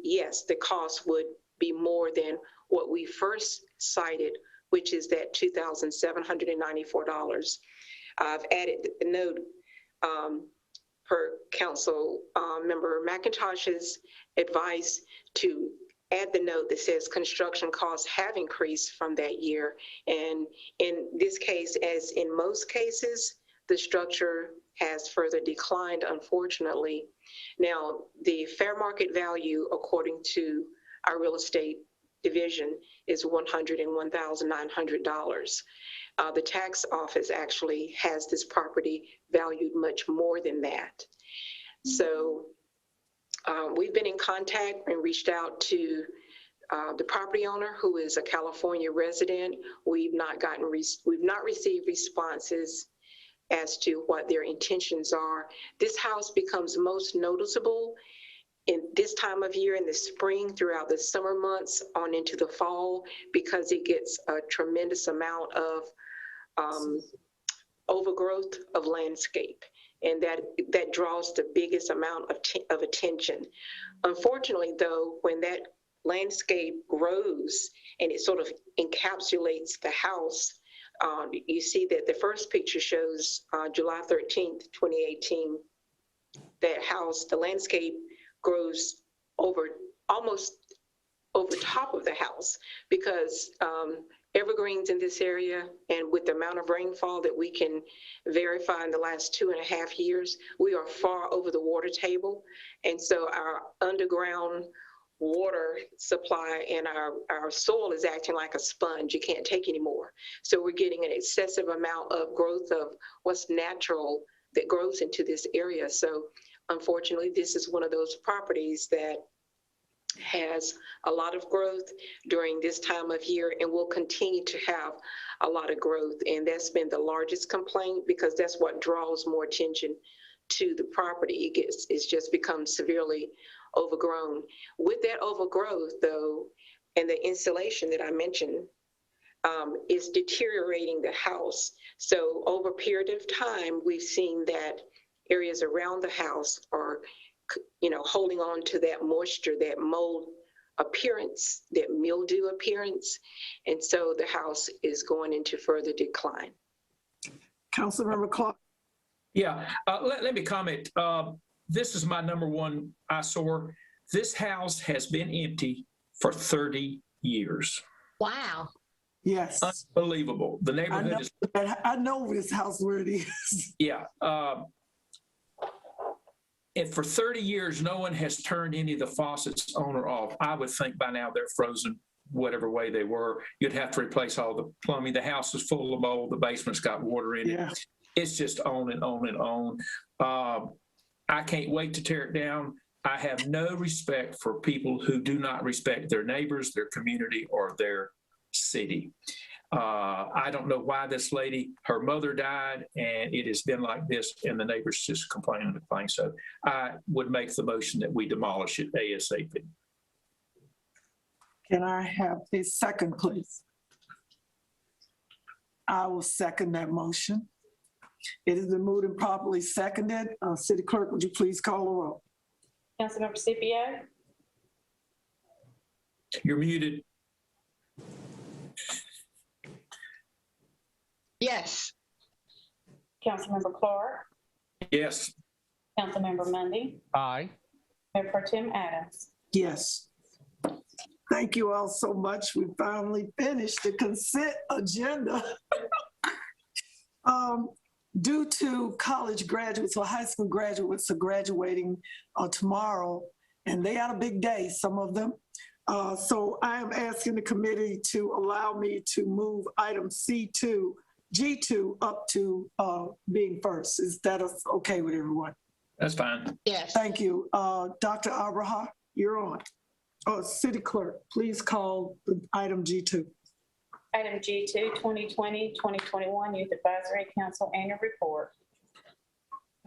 yes, the cost would be more than what we first cited, which is that $2,794. I've added a note per council member McIntosh's advice to add the note that says construction costs have increased from that year. And in this case, as in most cases, the structure has further declined, unfortunately. Now, the fair market value, according to our real estate division, is $101,900. The tax office actually has this property valued much more than that. So we've been in contact and reached out to the property owner, who is a California resident. We've not received responses as to what their intentions are. This house becomes most noticeable in this time of year in the spring, throughout the summer months on into the fall, because it gets a tremendous amount of overgrowth of landscape. And that draws the biggest amount of attention. Unfortunately, though, when that landscape grows and it sort of encapsulates the house, you see that the first picture shows July 13th, 2018. That house, the landscape grows almost over top of the house, because evergreens in this area, and with the amount of rainfall that we can verify in the last 2.5 years, we are far over the water table. And so our underground water supply and our soil is acting like a sponge. You can't take any more. So we're getting an excessive amount of growth of what's natural that grows into this area. So unfortunately, this is one of those properties that has a lot of growth during this time of year and will continue to have a lot of growth. And that's been the largest complaint, because that's what draws more attention to the property. It's just become severely overgrown. With that overgrowth, though, and the insulation that I mentioned, is deteriorating the house. So over a period of time, we've seen that areas around the house are holding on to that moisture, that mold appearance, that mildew appearance. And so the house is going into further decline. Councilmember Clark. Yeah, let me comment. This is my number one eyesore. This house has been empty for 30 years. Wow. Yes. Unbelievable. The neighborhood is. I know this house where it is. Yeah. if for 30 years no one has turned any of the faucets on or off, I would think by now they're frozen whatever way they were. You'd have to replace all the plumbing. The house is full of mold. The basement's got water in it. It's just on and on and on. I can't wait to tear it down. I have no respect for people who do not respect their neighbors, their community, or their city. I don't know why this lady, her mother died, and it has been like this, and the neighbors just complain and complain. So I would make the motion that we demolish it ASAP. Can I have a second, please? I will second that motion. It has been moved and properly seconded. City Clerk, would you please call the roll? Councilmember Scipio, You're muted. Yes. Councilmember Clark, Yes. Councilmember Mundy, Aye. Mayor Pro Tem Adams. Yes. Thank you all so much. We finally finished the consent agenda. Due to college graduates or high school graduates are graduating tomorrow, and they had a big day, some of them. So I am asking the committee to allow me to move item G2 up to being first. Is that okay with everyone? That's fine. Yes. Thank you. Dr. Abraha, you're on. City Clerk, please call the item G2. Item G2, 2020-2021 Youth Advisory Council Annual Report.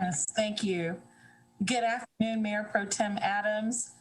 Yes, thank you. Good afternoon, Mayor Pro Tem Adams,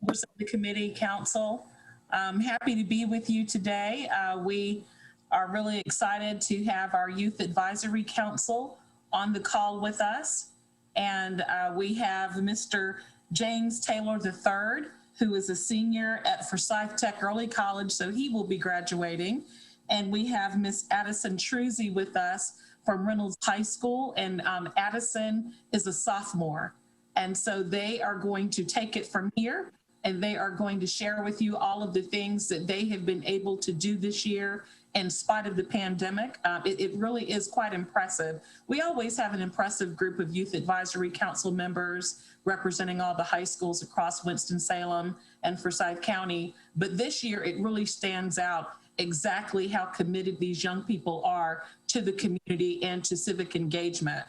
members of the committee, council. I'm happy to be with you today. We are really excited to have our Youth Advisory Council on the call with us. And we have Mr. James Taylor III, who is a senior at Forsyth Tech Early College, so he will be graduating. And we have Miss Addison Truzzi with us from Reynolds High School, and Addison is a sophomore. And so they are going to take it from here, and they are going to share with you all of the things that they have been able to do this year in spite of the pandemic. It really is quite impressive. We always have an impressive group of Youth Advisory Council members representing all the high schools across Winston-Salem and Forsyth County. But this year, it really stands out exactly how committed these young people are to the community and to civic engagement.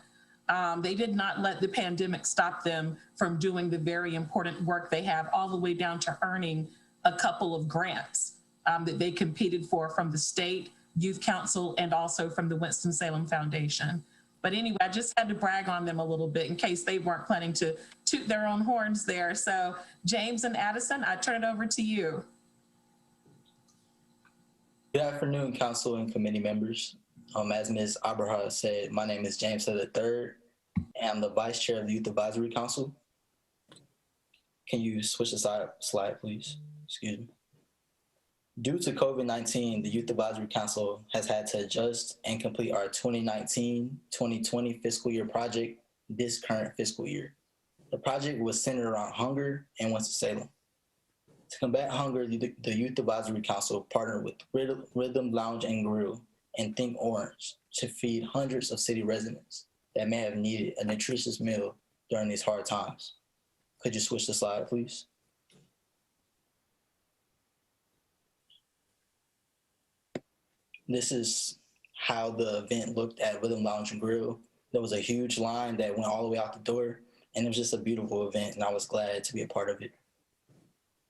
They did not let the pandemic stop them from doing the very important work they have, all the way down to earning a couple of grants that they competed for from the state, Youth Council, and also from the Winston-Salem Foundation. But anyway, I just had to brag on them a little bit in case they weren't planning to toot their own horns there. So James and Addison, I turn it over to you. Good afternoon, council and committee members. As Ms. Abraha said, my name is James Taylor III, and I'm the vice chair of the Youth Advisory Council. Can you switch the slide, please? Excuse me. Due to COVID-19, the Youth Advisory Council has had to adjust and complete our 2019-2020 fiscal year project this current fiscal year. The project was centered around hunger in Winston-Salem. To combat hunger, the Youth Advisory Council partnered with Rhythm Lounge and Grill and Think Orange to feed hundreds of city residents that may have needed a nutritious meal during these hard times. Could you switch the slide, please? This is how the event looked at Rhythm Lounge and Grill. There was a huge line that went all the way out the door, and it was just a beautiful event, and I was glad to be a part of it.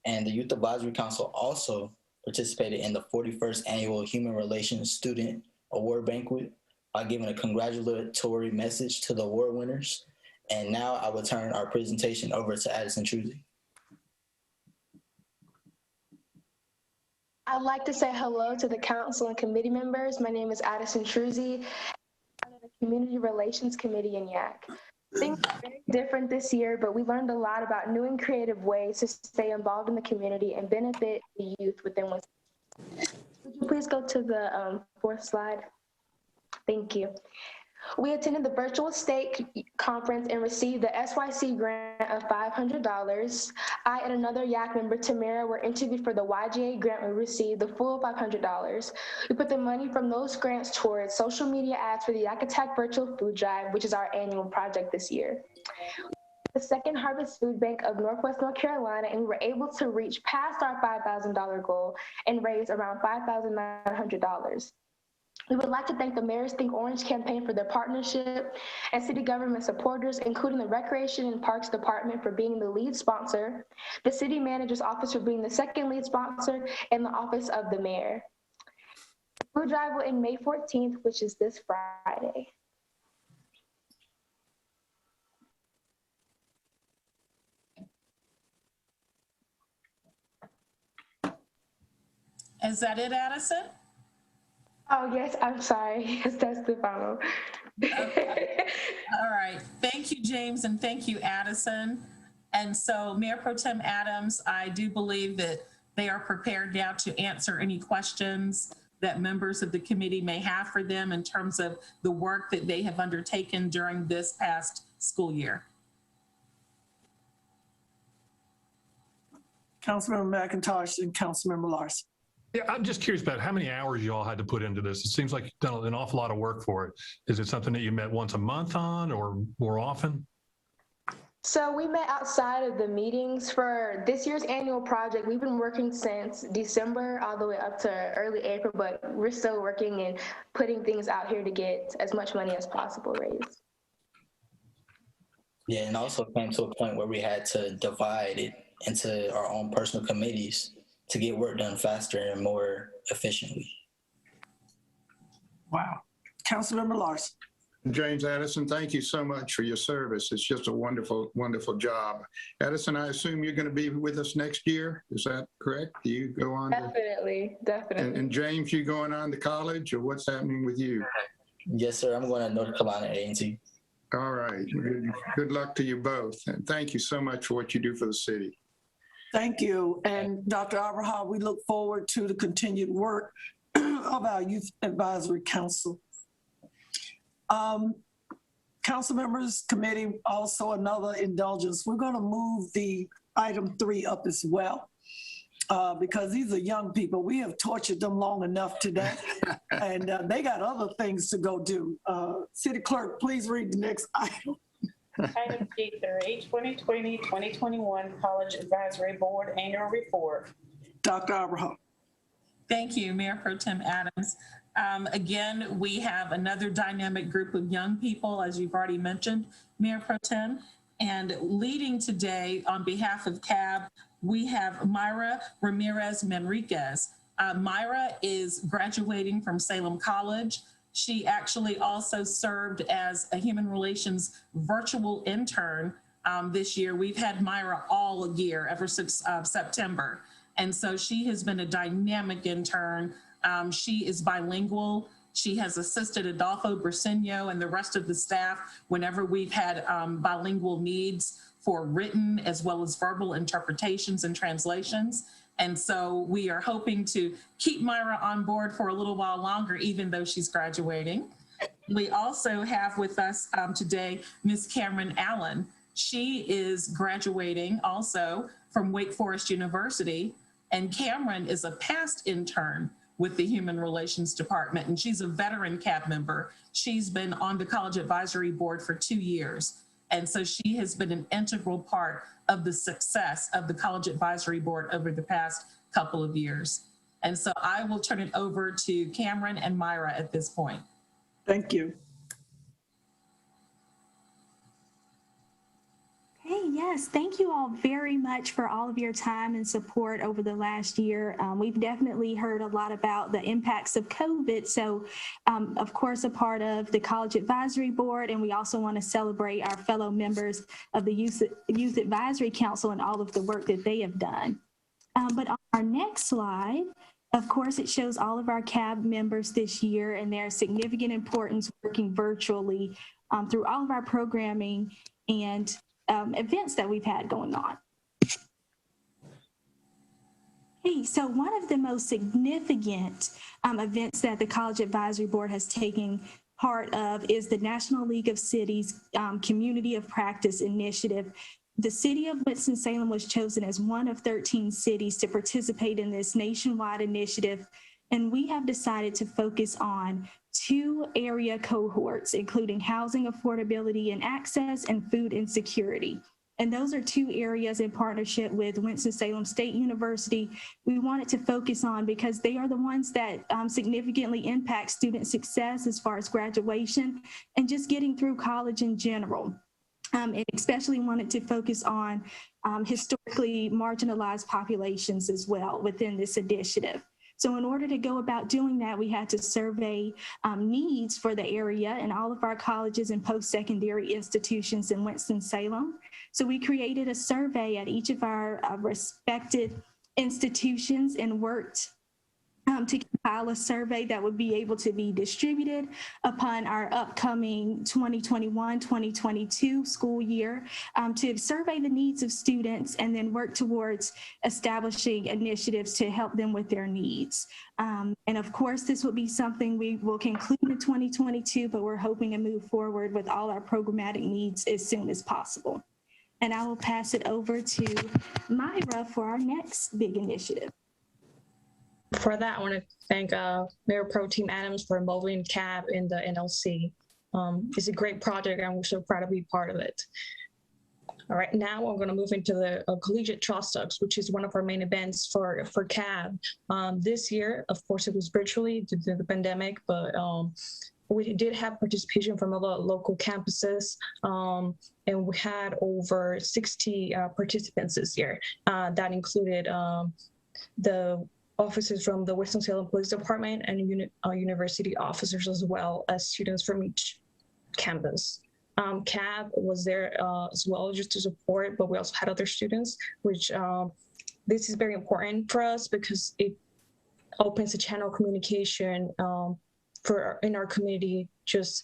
And the Youth Advisory Council also participated in the 41st Annual Human Relations Student Award Banquet by giving a congratulatory message to the award winners. And now I will turn our presentation over to Addison Truzzi. I'd like to say hello to the council and committee members. My name is Addison Truzzi. I'm on the Community Relations Committee in YAC. Things are very different this year, but we learned a lot about new and creative ways to stay involved in the community and benefit the youth within Winston. Would you please go to the fourth slide? Thank you. We attended the virtual state conference and received the SYC grant of $500. I and another YAC member, Tamara, were interviewed for the YGA grant. We received the full $500. We put the money from those grants towards social media ads for the YAC Attack virtual food drive, which is our annual project this year. the Second Harvest Food Bank of Northwest North Carolina, and we were able to reach past our $5,000 goal and raise around $5,900. We would like to thank the Mayor's Think Orange campaign for their partnership and city government supporters, including the Recreation and Parks Department for being the lead sponsor, the City Manager's Office for being the second lead sponsor, and the Office of the Mayor. The food drive will end May 14th, which is this Friday. Is that it, Addison? Oh, yes, I'm sorry. Yes, that's the final. Okay. All right. Thank you, James, and thank you, Addison. And so, Mayor Pro Tem Adams, I do believe that they are prepared now to answer any questions that members of the committee may have for them in terms of the work that they have undertaken during this past school year. Councilmember McIntosh and Councilmember Larson. Yeah, I'm just curious about how many hours you all had to put into this. It seems like you've done an awful lot of work for it. Is it something that you met once a month on or more often? So we met outside of the meetings for this year's annual project. We've been working since December all the way up to early April, but we're still working and putting things out here to get as much money as possible raised. Yeah, and also came to a point where we had to divide it into our own personal committees to get work done faster and more efficiently. Wow. Councilmember Larson. James Addison, thank you so much for your service. It's just a wonderful, wonderful job. Addison, I assume you're going to be with us next year. Is that correct? Do you go on? Definitely. And James, you going on to college or what's happening with you? Yes, sir. I'm going to North Carolina A&T. All right. Good luck to you both. And thank you so much for what you do for the city. Thank you. And Dr. Abraham, we look forward to the continued work of our Youth Advisory Council. Council members committee, also another indulgence. We're going to move the item 3 up as well because these are young people. We have tortured them long enough today and they got other things to go do. City Clerk, please read the next item. Item G3, 2020-2021 College Advisory Board Annual Report. Dr. Abraham. Thank you, Mayor Pro Tem Adams. Again, we have another dynamic group of young people, as you've already mentioned, Mayor Pro Tem. And leading today on behalf of CAB, we have Myra Ramirez Manriquez. Myra is graduating from Salem College. She actually also served as a human relations virtual intern this year. We've had Myra all year, ever since September. And so she has been a dynamic intern. She is bilingual. She has assisted Adolfo Briceño and the rest of the staff whenever we've had bilingual needs for written as well as verbal interpretations and translations. And so we are hoping to keep Myra on board for a little while longer, even though she's graduating. We also have with us today, Ms. Cameron Allen. She is graduating also from Wake Forest University, and Cameron is a past intern with the Human Relations Department, and she's a veteran CAB member. She's been on the College Advisory Board for 2 years. And so she has been an integral part of the success of the College Advisory Board over the past couple of years. And so I will turn it over to Cameron and Myra at this point. Thank you. Hey, yes, thank you all very much for all of your time and support over the last year. We've definitely heard a lot about the impacts of COVID. So, of course, a part of the College Advisory Board, and we also want to celebrate our fellow members of the Youth Advisory Council and all of the work that they have done. But on our next slide, of course, it shows all of our CAB members this year and their significant importance working virtually through all of our programming and events that we've had going on. Hey, so one of the most significant events that the College Advisory Board has taken part of is the National League of Cities Community of Practice Initiative. The city of Winston-Salem was chosen as one of 13 cities to participate in this nationwide initiative, and we have decided to focus on 2 area cohorts, including housing affordability and access and food insecurity. And those are two areas in partnership with Winston-Salem State University we wanted to focus on because they are the ones that significantly impact student success as far as graduation and just getting through college in general. And especially wanted to focus on historically marginalized populations as well within this initiative. So in order to go about doing that, we had to survey needs for the area and all of our colleges and post-secondary institutions in Winston-Salem. So we created a survey at each of our respected institutions and worked to compile a survey that would be able to be distributed upon our upcoming 2021-2022 school year to survey the needs of students and then work towards establishing initiatives to help them with their needs. And of course, this will be something we will conclude in 2022, but we're hoping to move forward with all our programmatic needs as soon as possible. And I will pass it over to Myra for our next big initiative. For that, I want to thank Mayor Pro Tem Adams for involving CAB in the NLC. It's a great project and we're so proud to be part of it. All right, now I'm going to move into the Collegiate Trust, which is one of our main events for CAB. This year, of course, it was virtually due to the pandemic, but we did have participation from other local campuses, and we had over 60 participants this year. That included the officers from the Winston-Salem Police Department and university officers, as well as students from each campus. CAB was there as well, just to support, but we also had other students, which this is very important for us because it opens a channel of communication in our community, just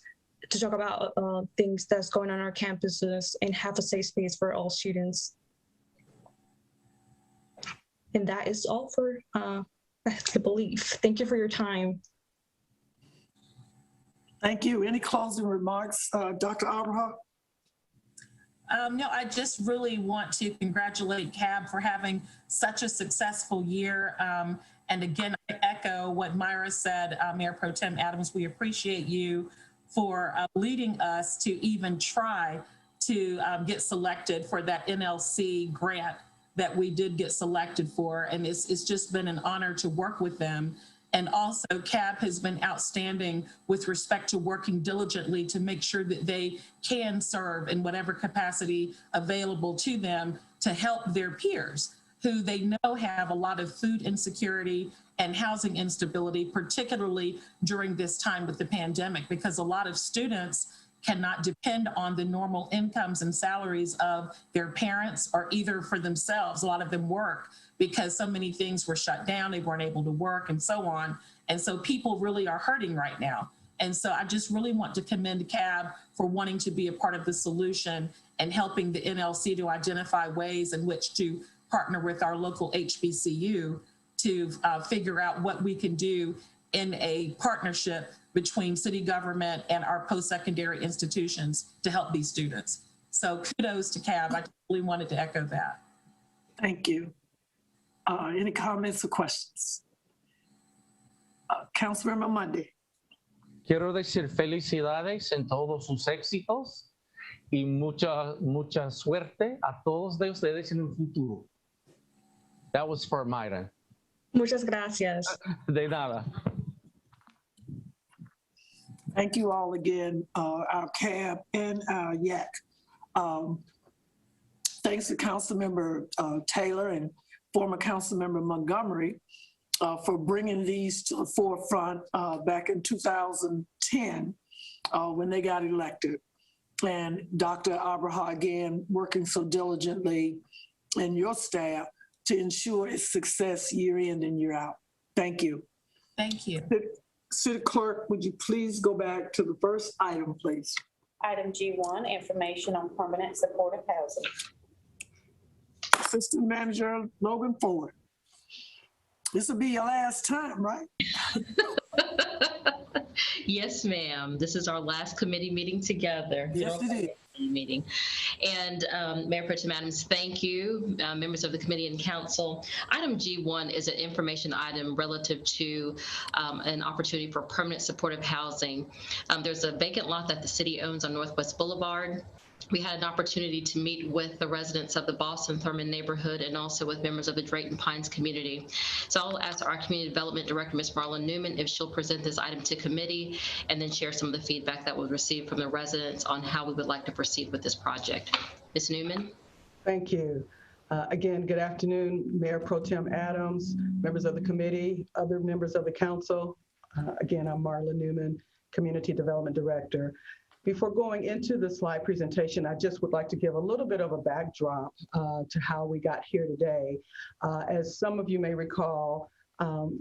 to talk about things that's going on our campuses and have a safe space for all students. And that is all for I believe. Thank you for your time. Thank you. Any closing remarks, Dr. Abraham? No, I just really want to congratulate CAB for having such a successful year. And again, I echo what Myra said, Mayor Pro Tem Adams, we appreciate you for leading us to even try to get selected for that NLC grant that we did get selected for. And it's just been an honor to work with them. And also CAB has been outstanding with respect to working diligently to make sure that they can serve in whatever capacity available to them to help their peers who they know have a lot of food insecurity and housing instability, particularly during this time with the pandemic, because a lot of students cannot depend on the normal incomes and salaries of their parents or either for themselves. A lot of them work because so many things were shut down, they weren't able to work and so on. And so people really are hurting right now. And so I just really want to commend CAB for wanting to be a part of the solution and helping the NLC to identify ways in which to partner with our local HBCU to figure out what we can do in a partnership between city government and our post-secondary institutions to help these students. So kudos to CAB. I really wanted to echo that. Thank you. Any comments or questions? Councilmember Monday. Quiero decir felicidades en todos sus éxitos y mucha suerte a todos de ustedes en el futuro. That was for Myra. Muchas gracias. De nada. Thank you all again, our CAB and our YAC. Thanks to Councilmember Taylor and former Councilmember Montgomery for bringing these to the forefront back in 2010 when they got elected. And Dr. Abraham, again, working so diligently, and your staff to ensure its success year in and year out. Thank you. Thank you. City Clerk, would you please go back to the first item, please? Item G1, information on permanent supportive housing. Assistant Manager Logan Ford. This will be your last time, right? Yes, ma'am. This is our last committee meeting together. Yes, it is. Meeting. And Mayor Pro Tem Adams, thank you, members of the committee and council. Item G1 is an information item relative to an opportunity for permanent supportive housing. There's a vacant lot that the city owns on Northwest Boulevard. we had an opportunity to meet with the residents of the Boston-Thurman neighborhood and also with members of the Drayton Pines community. So I'll ask our Community Development Director, Ms. Marla Newman, if she'll present this item to committee and then share some of the feedback that was received from the residents on how we would like to proceed with this project. Ms. Newman? Thank you. Again, good afternoon, Mayor Pro Tem Adams, members of the committee, other members of the council. Again, I'm Marla Newman, Community Development Director. Before going into the slide presentation, I just would like to give a little bit of a backdrop to how we got here today. As some of you may recall,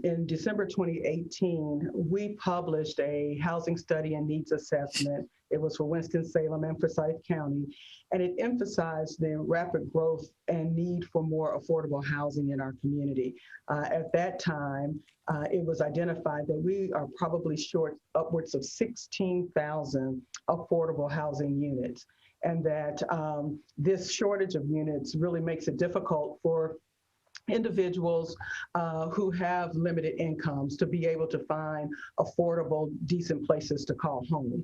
in December 2018, we published a housing study and needs assessment. It was for Winston-Salem and Forsyth County, and it emphasized the rapid growth and need for more affordable housing in our community. At that time, it was identified that we are probably short upwards of 16,000 affordable housing units, and that this shortage of units really makes it difficult for individuals who have limited incomes to be able to find affordable, decent places to call home.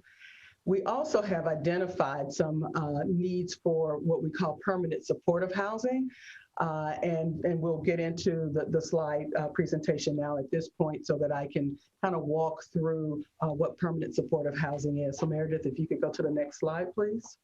We also have identified some needs for what we call permanent supportive housing. And we'll get into the slide presentation now at this point so that I can kind of walk through what permanent supportive housing is. So Meredith, if you could go to the next slide, please.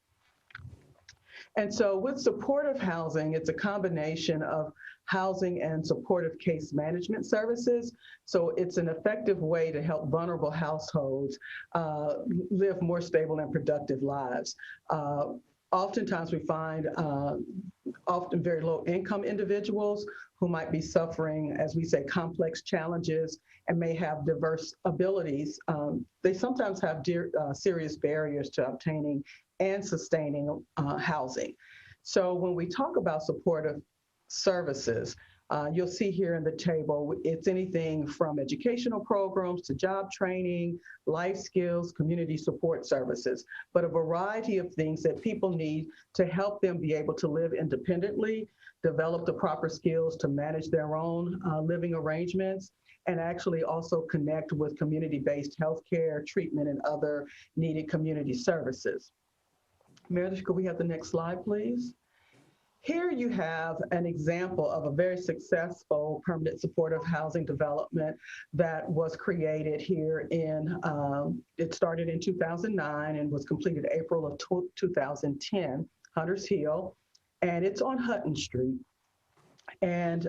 And so with supportive housing, it's a combination of housing and supportive case management services. So it's an effective way to help vulnerable households live more stable and productive lives. Oftentimes we find often very low income individuals who might be suffering, as we say, complex challenges and may have diverse abilities. They sometimes have serious barriers to obtaining and sustaining housing. So when we talk about supportive services, you'll see here in the table, it's anything from educational programs to job training, life skills, community support services, but a variety of things that people need to help them be able to live independently, develop the proper skills to manage their own living arrangements, and actually also connect with community-based healthcare, treatment, and other needed community services. Meredith, could we have the next slide, please? Here you have an example of a very successful permanent supportive housing development that was created here in, it started in 2009 and was completed April of 2010, Hunters Hill, and it's on Hutton Street. And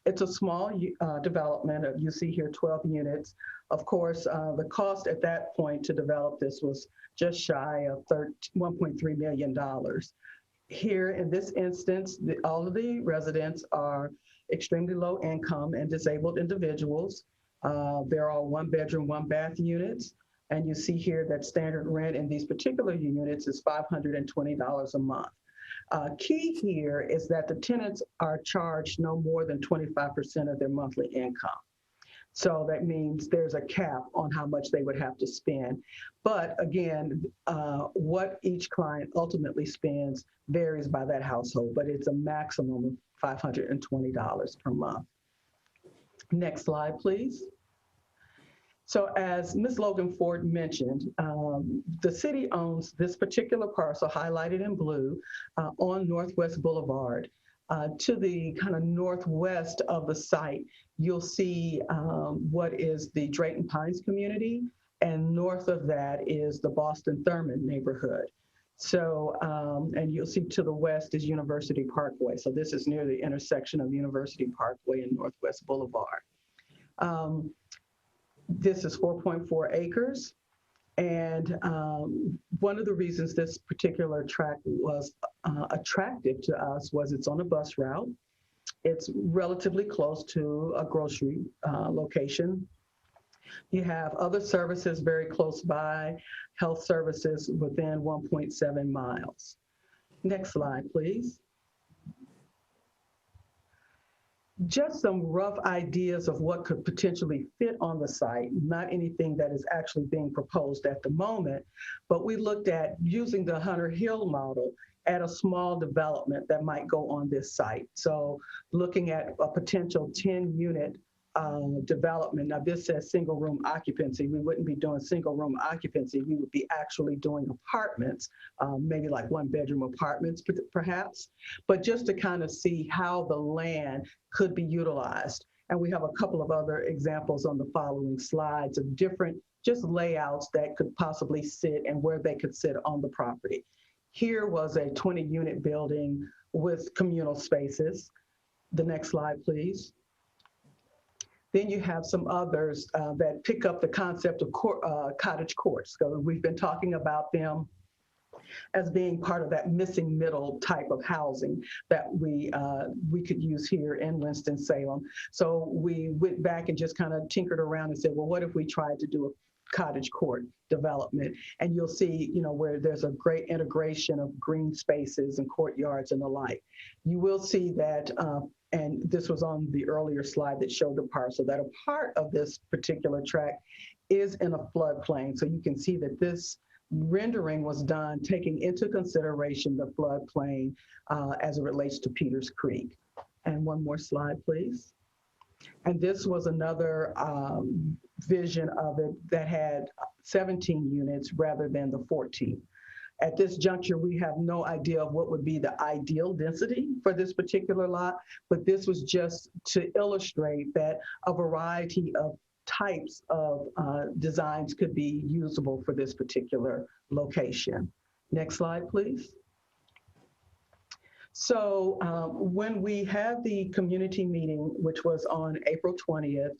it's a small development. You see here 12 units. Of course, the cost at that point to develop this was just shy of $1.3 million. Here in this instance, all of the residents are extremely low income and disabled individuals. They're all 1-bedroom, 1-bath units. And you see here that standard rent in these particular units is $520 a month. Key here is that the tenants are charged no more than 25% of their monthly income. So that means there's a cap on how much they would have to spend. But again, what each client ultimately spends varies by that household, but it's a maximum of $520 per month. Next slide, please. So as Ms. Logan Ford mentioned, the city owns this particular parcel highlighted in blue on Northwest Boulevard. To the kind of northwest of the site, you'll see what is the Drayton Pines community, and north of that is the Boston-Thurman neighborhood. So, and you'll see to the west is University Parkway. So this is near the intersection of University Parkway and Northwest Boulevard. This is 4.4 acres. And one of the reasons this particular tract was attractive to us was it's on a bus route. It's relatively close to a grocery location. You have other services very close by, health services within 1.7 miles. Next slide, please. Just some rough ideas of what could potentially fit on the site, not anything that is actually being proposed at the moment, but we looked at using the Hunter Hill model at a small development that might go on this site. So looking at a potential 10-unit development. Now this says single room occupancy. We wouldn't be doing single room occupancy. We would be actually doing apartments, maybe like 1-bedroom apartments perhaps, but just to kind of see how the land could be utilized. And we have a couple of other examples on the following slides of different just layouts that could possibly sit and where they could sit on the property. Here was a 20-unit building with communal spaces. The next slide, please. Then you have some others that pick up the concept of cottage courts. So we've been talking about them as being part of that missing middle type of housing that we could use here in Winston-Salem. So we went back and just kind of tinkered around and said, well, what if we tried to do a cottage court development? And you'll see, you know, where there's a great integration of green spaces and courtyards and the like. You will see that, and this was on the earlier slide that showed the parcel, that a part of this particular tract is in a floodplain. So you can see that this rendering was done taking into consideration the floodplain as it relates to Peters Creek. And one more slide, please. And this was another vision of it that had 17 units rather than the 14. At this juncture, we have no idea of what would be the ideal density for this particular lot, but this was just to illustrate that a variety of types of designs could be usable for this particular location. Next slide, please. So when we had the community meeting, which was on April 20th,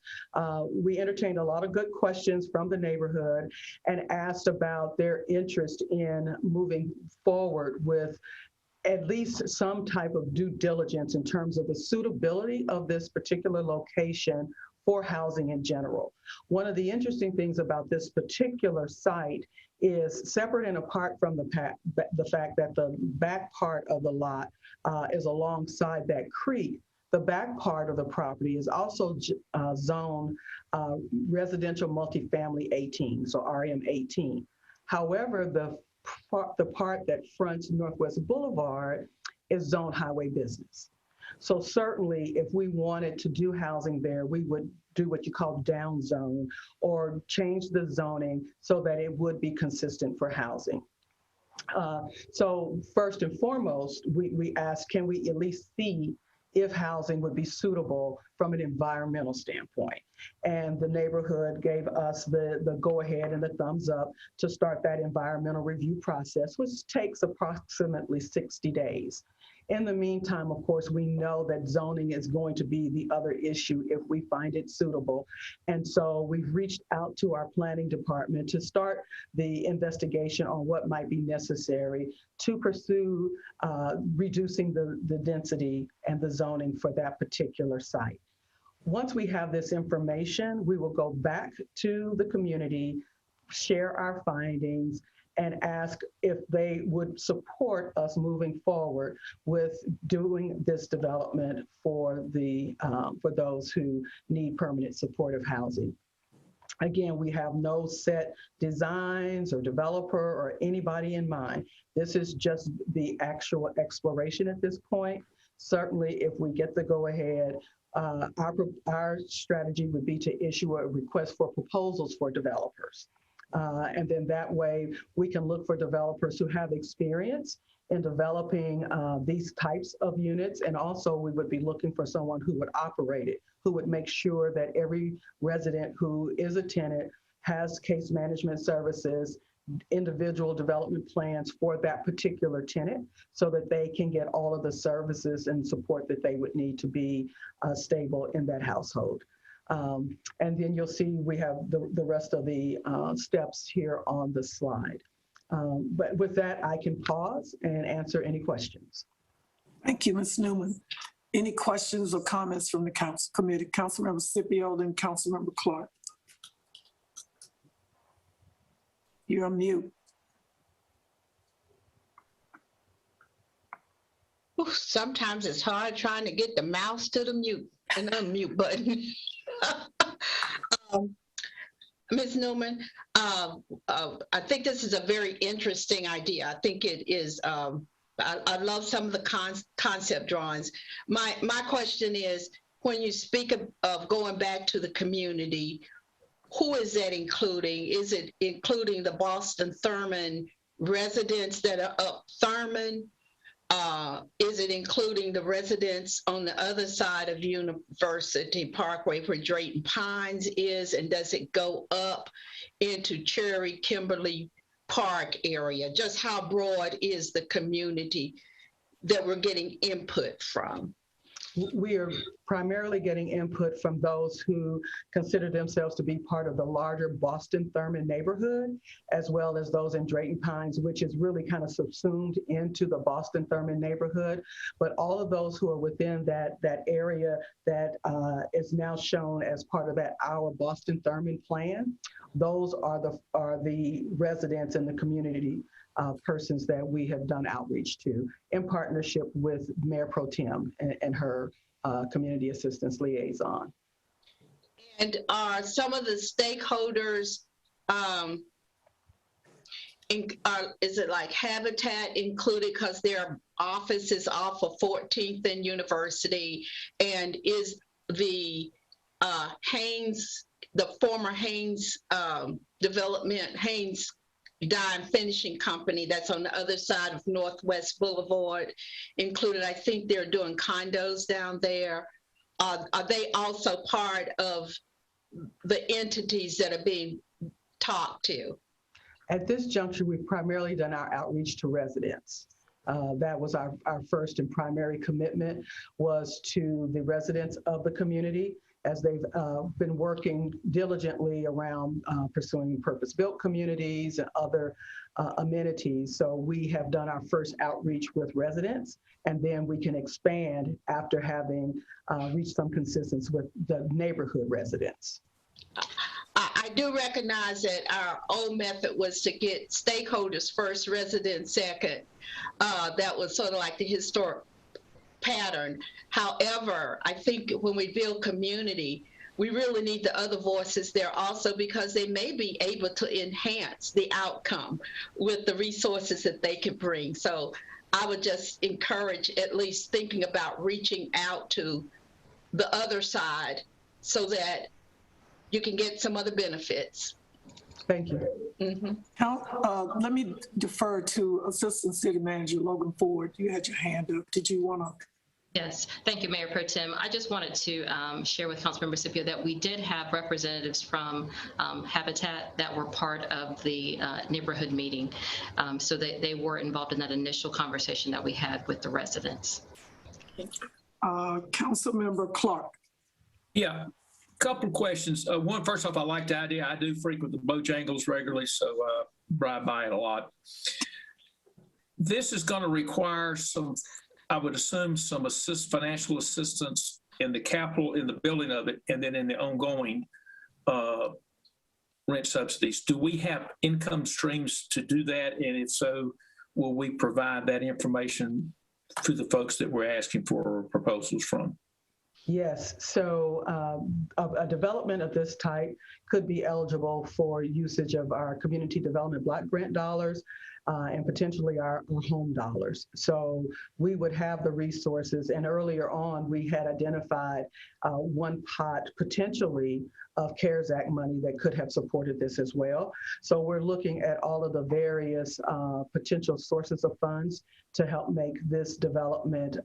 we entertained a lot of good questions from the neighborhood and asked about their interest in moving forward with at least some type of due diligence in terms of the suitability of this particular location for housing in general. One of the interesting things about this particular site is separate and apart from the fact that the back part of the lot is alongside that creek. The back part of the property is also zoned residential multifamily 18, so RM 18. However, the part that fronts Northwest Boulevard is zoned highway business. So certainly if we wanted to do housing there, we would do what you call down zone or change the zoning so that it would be consistent for housing. So first and foremost, we asked, can we at least see if housing would be suitable from an environmental standpoint? And the neighborhood gave us the go-ahead and the thumbs up to start that environmental review process, which takes approximately 60 days. In the meantime, of course, we know that zoning is going to be the other issue if we find it suitable. And so we've reached out to our planning department to start the investigation on what might be necessary to pursue reducing the density and the zoning for that particular site. Once we have this information, we will go back to the community, share our findings, and ask if they would support us moving forward with doing this development for those who need permanent supportive housing. Again, we have no set designs or developer or anybody in mind. This is just the actual exploration at this point. Certainly, if we get the go-ahead, our strategy would be to issue a request for proposals for developers. And then that way we can look for developers who have experience in developing these types of units. And also we would be looking for someone who would operate it, who would make sure that every resident who is a tenant has case management services, individual development plans for that particular tenant so that they can get all of the services and support that they would need to be stable in that household. And then you'll see we have the rest of the steps here on the slide. But with that, I can pause and answer any questions. Thank you, Ms. Newman. Any questions or comments from the council committee? Councilmember Scipio, then Councilmember Clark. You're on mute. Ooh, sometimes it's hard trying to get the mouse to the mute and unmute button. Ms. Newman, I think this is a very interesting idea. I think it is, I love some of the concept drawings. My question is, when you speak of going back to the community, who is that including? Is it including the Boston Thurman residents that are up Thurman? Is it including the residents on the other side of University Parkway where Drayton Pines is? And does it go up into Cherry Kimberly Park area? Just how broad is the community that we're getting input from? We are primarily getting input from those who consider themselves to be part of the larger Boston Thurman neighborhood, as well as those in Drayton Pines, which is really kind of subsumed into the Boston Thurman neighborhood. But all of those who are within that area that is now shown as part of that Our Boston Thurman plan, those are the residents in the community persons that we have done outreach to in partnership with Mayor Pro Tem and her community assistance liaison. And are some of the stakeholders, is it like Habitat included because their office is off of 14th and University, and is the Haynes, the former Haynes development, Haynes Dime Finishing Company that's on the other side of Northwest Boulevard included? I think they're doing condos down there. Are they also part of the entities that are being talked to? At this juncture, we've primarily done our outreach to residents. That was our first and primary commitment, was to the residents of the community, as they've been working diligently around pursuing purpose-built communities and other amenities. So we have done our first outreach with residents, and then we can expand after having reached some consensus with the neighborhood residents. I do recognize that our old method was to get stakeholders first, residents second. That was sort of like the historic pattern. However, I think when we build community, we really need the other voices there also, because they may be able to enhance the outcome with the resources that they can bring. So I would just encourage at least thinking about reaching out to the other side so that you can get some other benefits. Thank you. Mm-hmm. Let me defer to Assistant City Manager Logan Ford. You had your hand up. Did you want to? Yes, thank you, Mayor Pro Tem. I just wanted to share with Councilmember Scipio that we did have representatives from Habitat that were part of the neighborhood meeting. So they were involved in that initial conversation that we had with the residents. Councilmember Clark. Yeah. Couple of questions. One, first off, I like the idea. I do frequent the Bojangles regularly, so ride by it a lot. This is going to require some, I would assume, some financial assistance in the capital, in the building of it, and then in the ongoing rent subsidies. Do we have income streams to do that? And if so, will we provide that information to the folks that we're asking for proposals from? Yes, so a development of this type could be eligible for usage of our community development block grant dollars and potentially our home dollars. So we would have the resources, and earlier on we had identified one pot potentially of CARES Act money that could have supported this as well. So we're looking at all of the various potential sources of funds to help make this development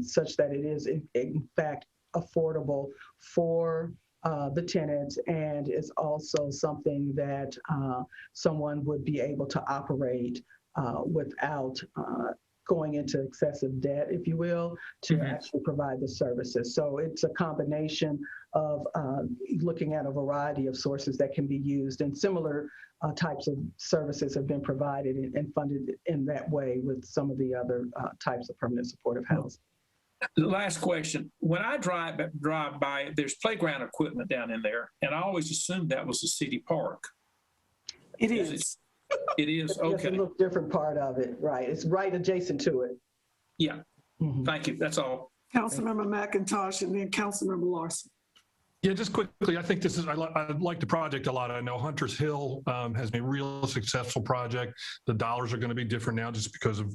such that it is in fact affordable for the tenants, and is also something that someone would be able to operate without going into excessive debt, if you will, to actually provide the services. So it's a combination of looking at a variety of sources that can be used, and similar types of services have been provided and funded in that way with some of the other types of permanent supportive housing. Last question. When I drive by, there's playground equipment down in there, and I always assumed that was a city park. It is. It is? Okay. It's a little different part of it, right? It's right adjacent to it. Yeah. Thank you. That's all. Councilmember McIntosh and then Councilmember Larson. Yeah, just quickly, I think this is, I like the project a lot. I know Hunters Hill has been a real successful project. The dollars are going to be different now just because of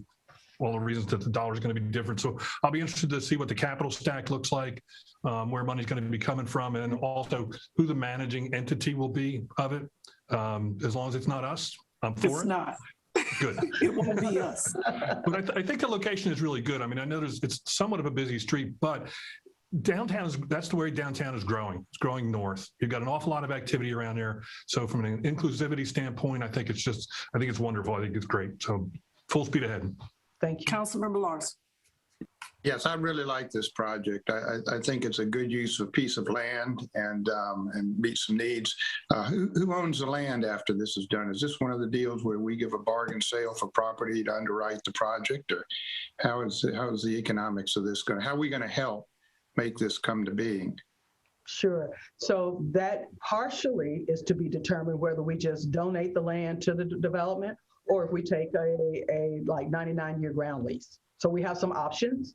all the reasons that the dollar is going to be different. So I'll be interested to see what the capital stack looks like, where money's going to be coming from, and also who the managing entity will be of it. As long as it's not us, I'm for it. It's not. Good. It won't be us. But I think the location is really good. I mean, I know it's somewhat of a busy street, but that's the way downtown is growing. It's growing north. You've got an awful lot of activity around there. So from an inclusivity standpoint, I think it's wonderful. I think it's great. So full speed ahead. Thank you. Councilmember Larson. Yes, I really like this project. I think it's a good use of a piece of land and meets some needs. Who owns the land after this is done? Is this one of the deals where we give a bargain sale for property to underwrite the project, or how is the economics of this going? How are we going to help make this come to being? Sure. So that partially is to be determined whether we just donate the land to the development or if we take a like 99-year ground lease. So we have some options.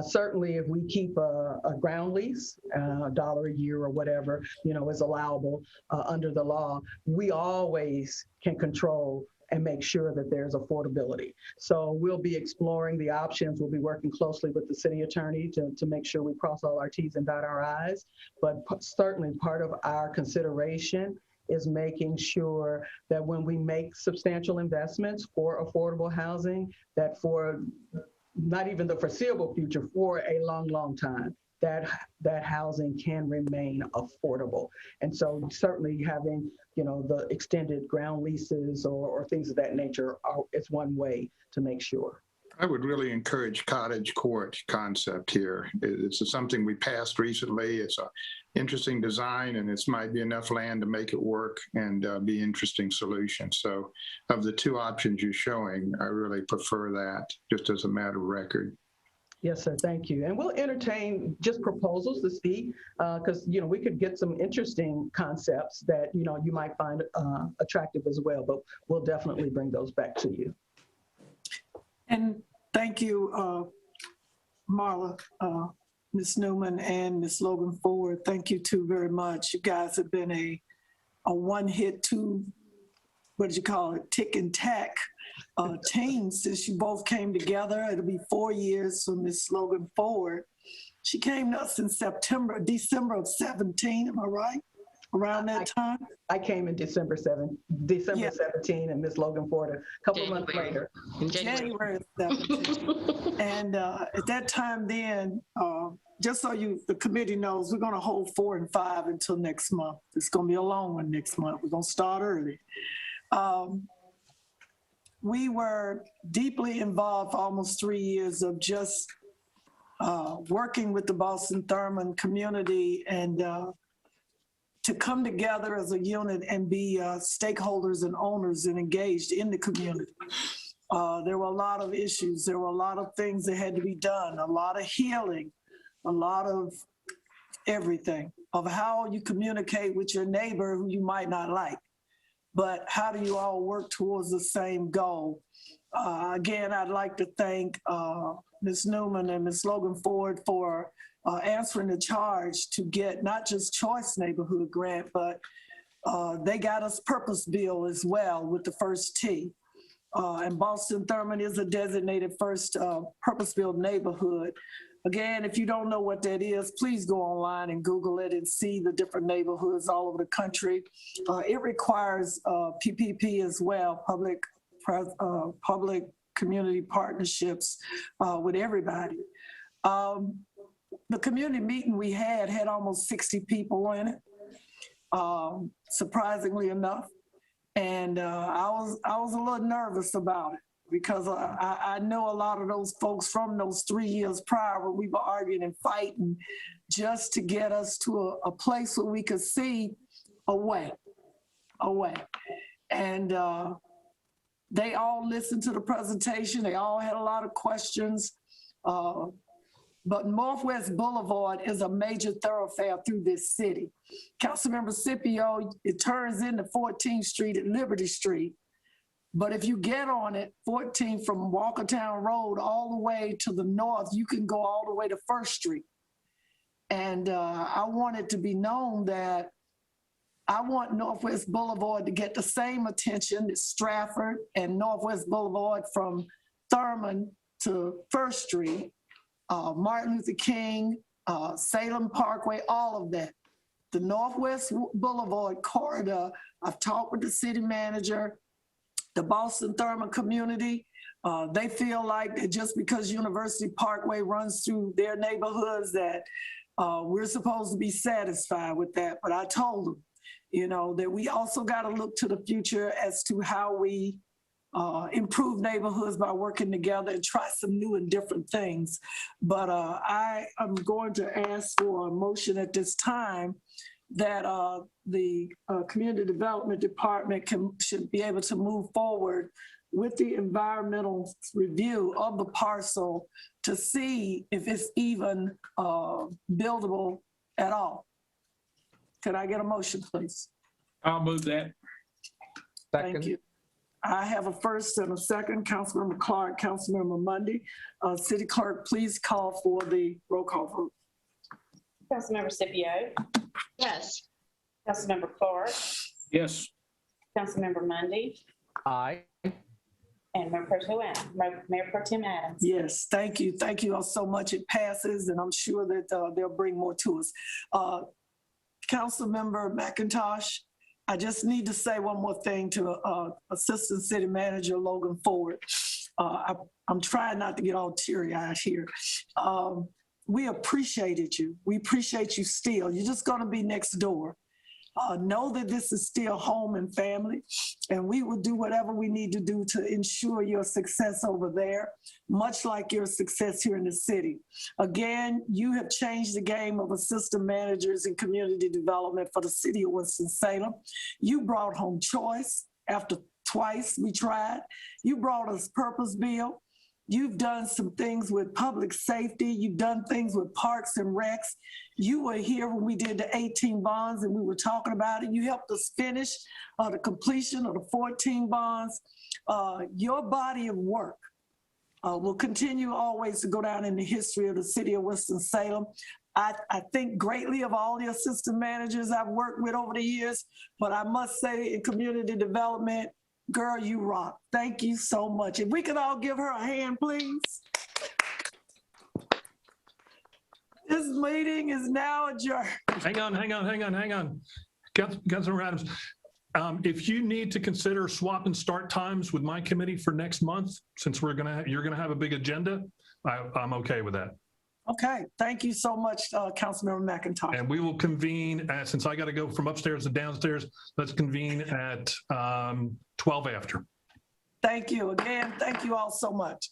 Certainly, if we keep a ground lease, $1 a year or whatever, is allowable under the law, we always can control and make sure that there's affordability. So we'll be exploring the options. We'll be working closely with the city attorney to make sure we cross all our T's and dot our I's. But certainly part of our consideration is making sure that when we make substantial investments for affordable housing, that for not even the foreseeable future, for a long, long time, that housing can remain affordable. And so certainly having, the extended ground leases or things of that nature is one way to make sure. I would really encourage Cottage Court concept here. It's something we passed recently. It's an interesting design, and it might be enough land to make it work and be an interesting solution. So of the two options you're showing, I really prefer that, just as a matter of record. Yes, sir. Thank you. And we'll entertain just proposals to see, because, we could get some interesting concepts that, you might find attractive as well, but we'll definitely bring those back to you. And thank you, Marla, Ms. Newman, and Ms. Logan Ford. Thank you two very much. You guys have been a one-hit, tick and tack team since you both came together. It'll be 4 years for Ms. Logan Ford. She came to us in December of 17, am I right? Around that time? I came in December 17, and Ms. Logan Ford a couple of months later. January 17. And at that time then, just so the committee knows, we're going to hold 4 and 5 until next month. It's going to be a long one next month. We're going to start early. We were deeply involved for almost 3 years of just working with the Boston Thurman community and to come together as a unit and be stakeholders and owners and engaged in the community. There were a lot of issues. There were a lot of things that had to be done, a lot of healing, a lot of everything, of how you communicate with your neighbor who you might not like, but how do you all work towards the same goal? Again, I'd like to thank Ms. Newman and Ms. Logan Ford for answering the charge to get not just Choice Neighborhood Grant, but they got us Purpose Bill as well with the first T. And Boston Thurman is a designated first purpose-built neighborhood. Again, if you don't know what that is, please go online and Google it and see the different neighborhoods all over the country. It requires PPP as well, public community partnerships with everybody. The community meeting we had almost 60 people in it, surprisingly enough. And I was a little nervous about it because I know a lot of those folks from those 3 years prior when we were arguing and fighting just to get us to a place where we could see a way. And they all listened to the presentation. They all had a lot of questions. But Northwest Boulevard is a major thoroughfare through this city. Councilmember Scipio, it turns into 14th Street at Liberty Street. But if you get on it, 14 from Walkertown Road all the way to the north, you can go all the way to 1st Street. And I want it to be known that I want Northwest Boulevard to get the same attention as Stratford and Northwest Boulevard from Thurman to First Street, Martin Luther King, Salem Parkway, all of that. The Northwest Boulevard corridor, I've talked with the city manager, the Boston Thurman community. They feel like that just because University Parkway runs through their neighborhoods that we're supposed to be satisfied with that. But I told them, you know, that we also got to look to the future as to how we improve neighborhoods by working together and try some new and different things. But I am going to ask for a motion at this time that the Community Development Department should be able to move forward with the environmental review of the parcel to see if it's even buildable at all. Could I get a motion, please? I'll move that. Thank you. I have a first and a second. Councilmember Clark, Councilmember Mundy. City Clerk, please call for the roll call vote. Councilmember Scipio. Yes. Councilmember Clark. Yes. Councilmember Mundy. Aye. And Mayor Pro Tem Adams. Yes, thank you. Thank you all so much. It passes, and I'm sure that they'll bring more to us. Councilmember McIntosh, I just need to say one more thing to Assistant City Manager Logan Ford. I'm trying not to get all teary-eyed here. We appreciated you. We appreciate you still. You're just going to be next door. Know that this is still home and family, and we will do whatever we need to do to ensure your success over there, much like your success here in the city. Again, you have changed the game of assistant managers in community development for the city of Winston-Salem. You brought home choice after twice we tried. You brought us Purpose Bill. You've done some things with public safety. You've done things with parks and recs. You were here when we did the 18 bonds and we were talking about it. You helped us finish the completion of the 14 bonds. Your body of work will continue always to go down in the history of the city of Winston-Salem. I think greatly of all the assistant managers I've worked with over the years, but I must say in community development, girl, you rock. Thank you so much. If we could all give her a hand, please. This meeting is now adjourned. Hang on. Councilor Adams, if you need to consider swapping start times with my committee for next month, since you're gonna have a big agenda, I'm okay with that. Okay, thank you so much, Councilmember McIntosh. And we will convene, since I got to go from upstairs to downstairs, let's convene at 12 after. Thank you again. Thank you all so much.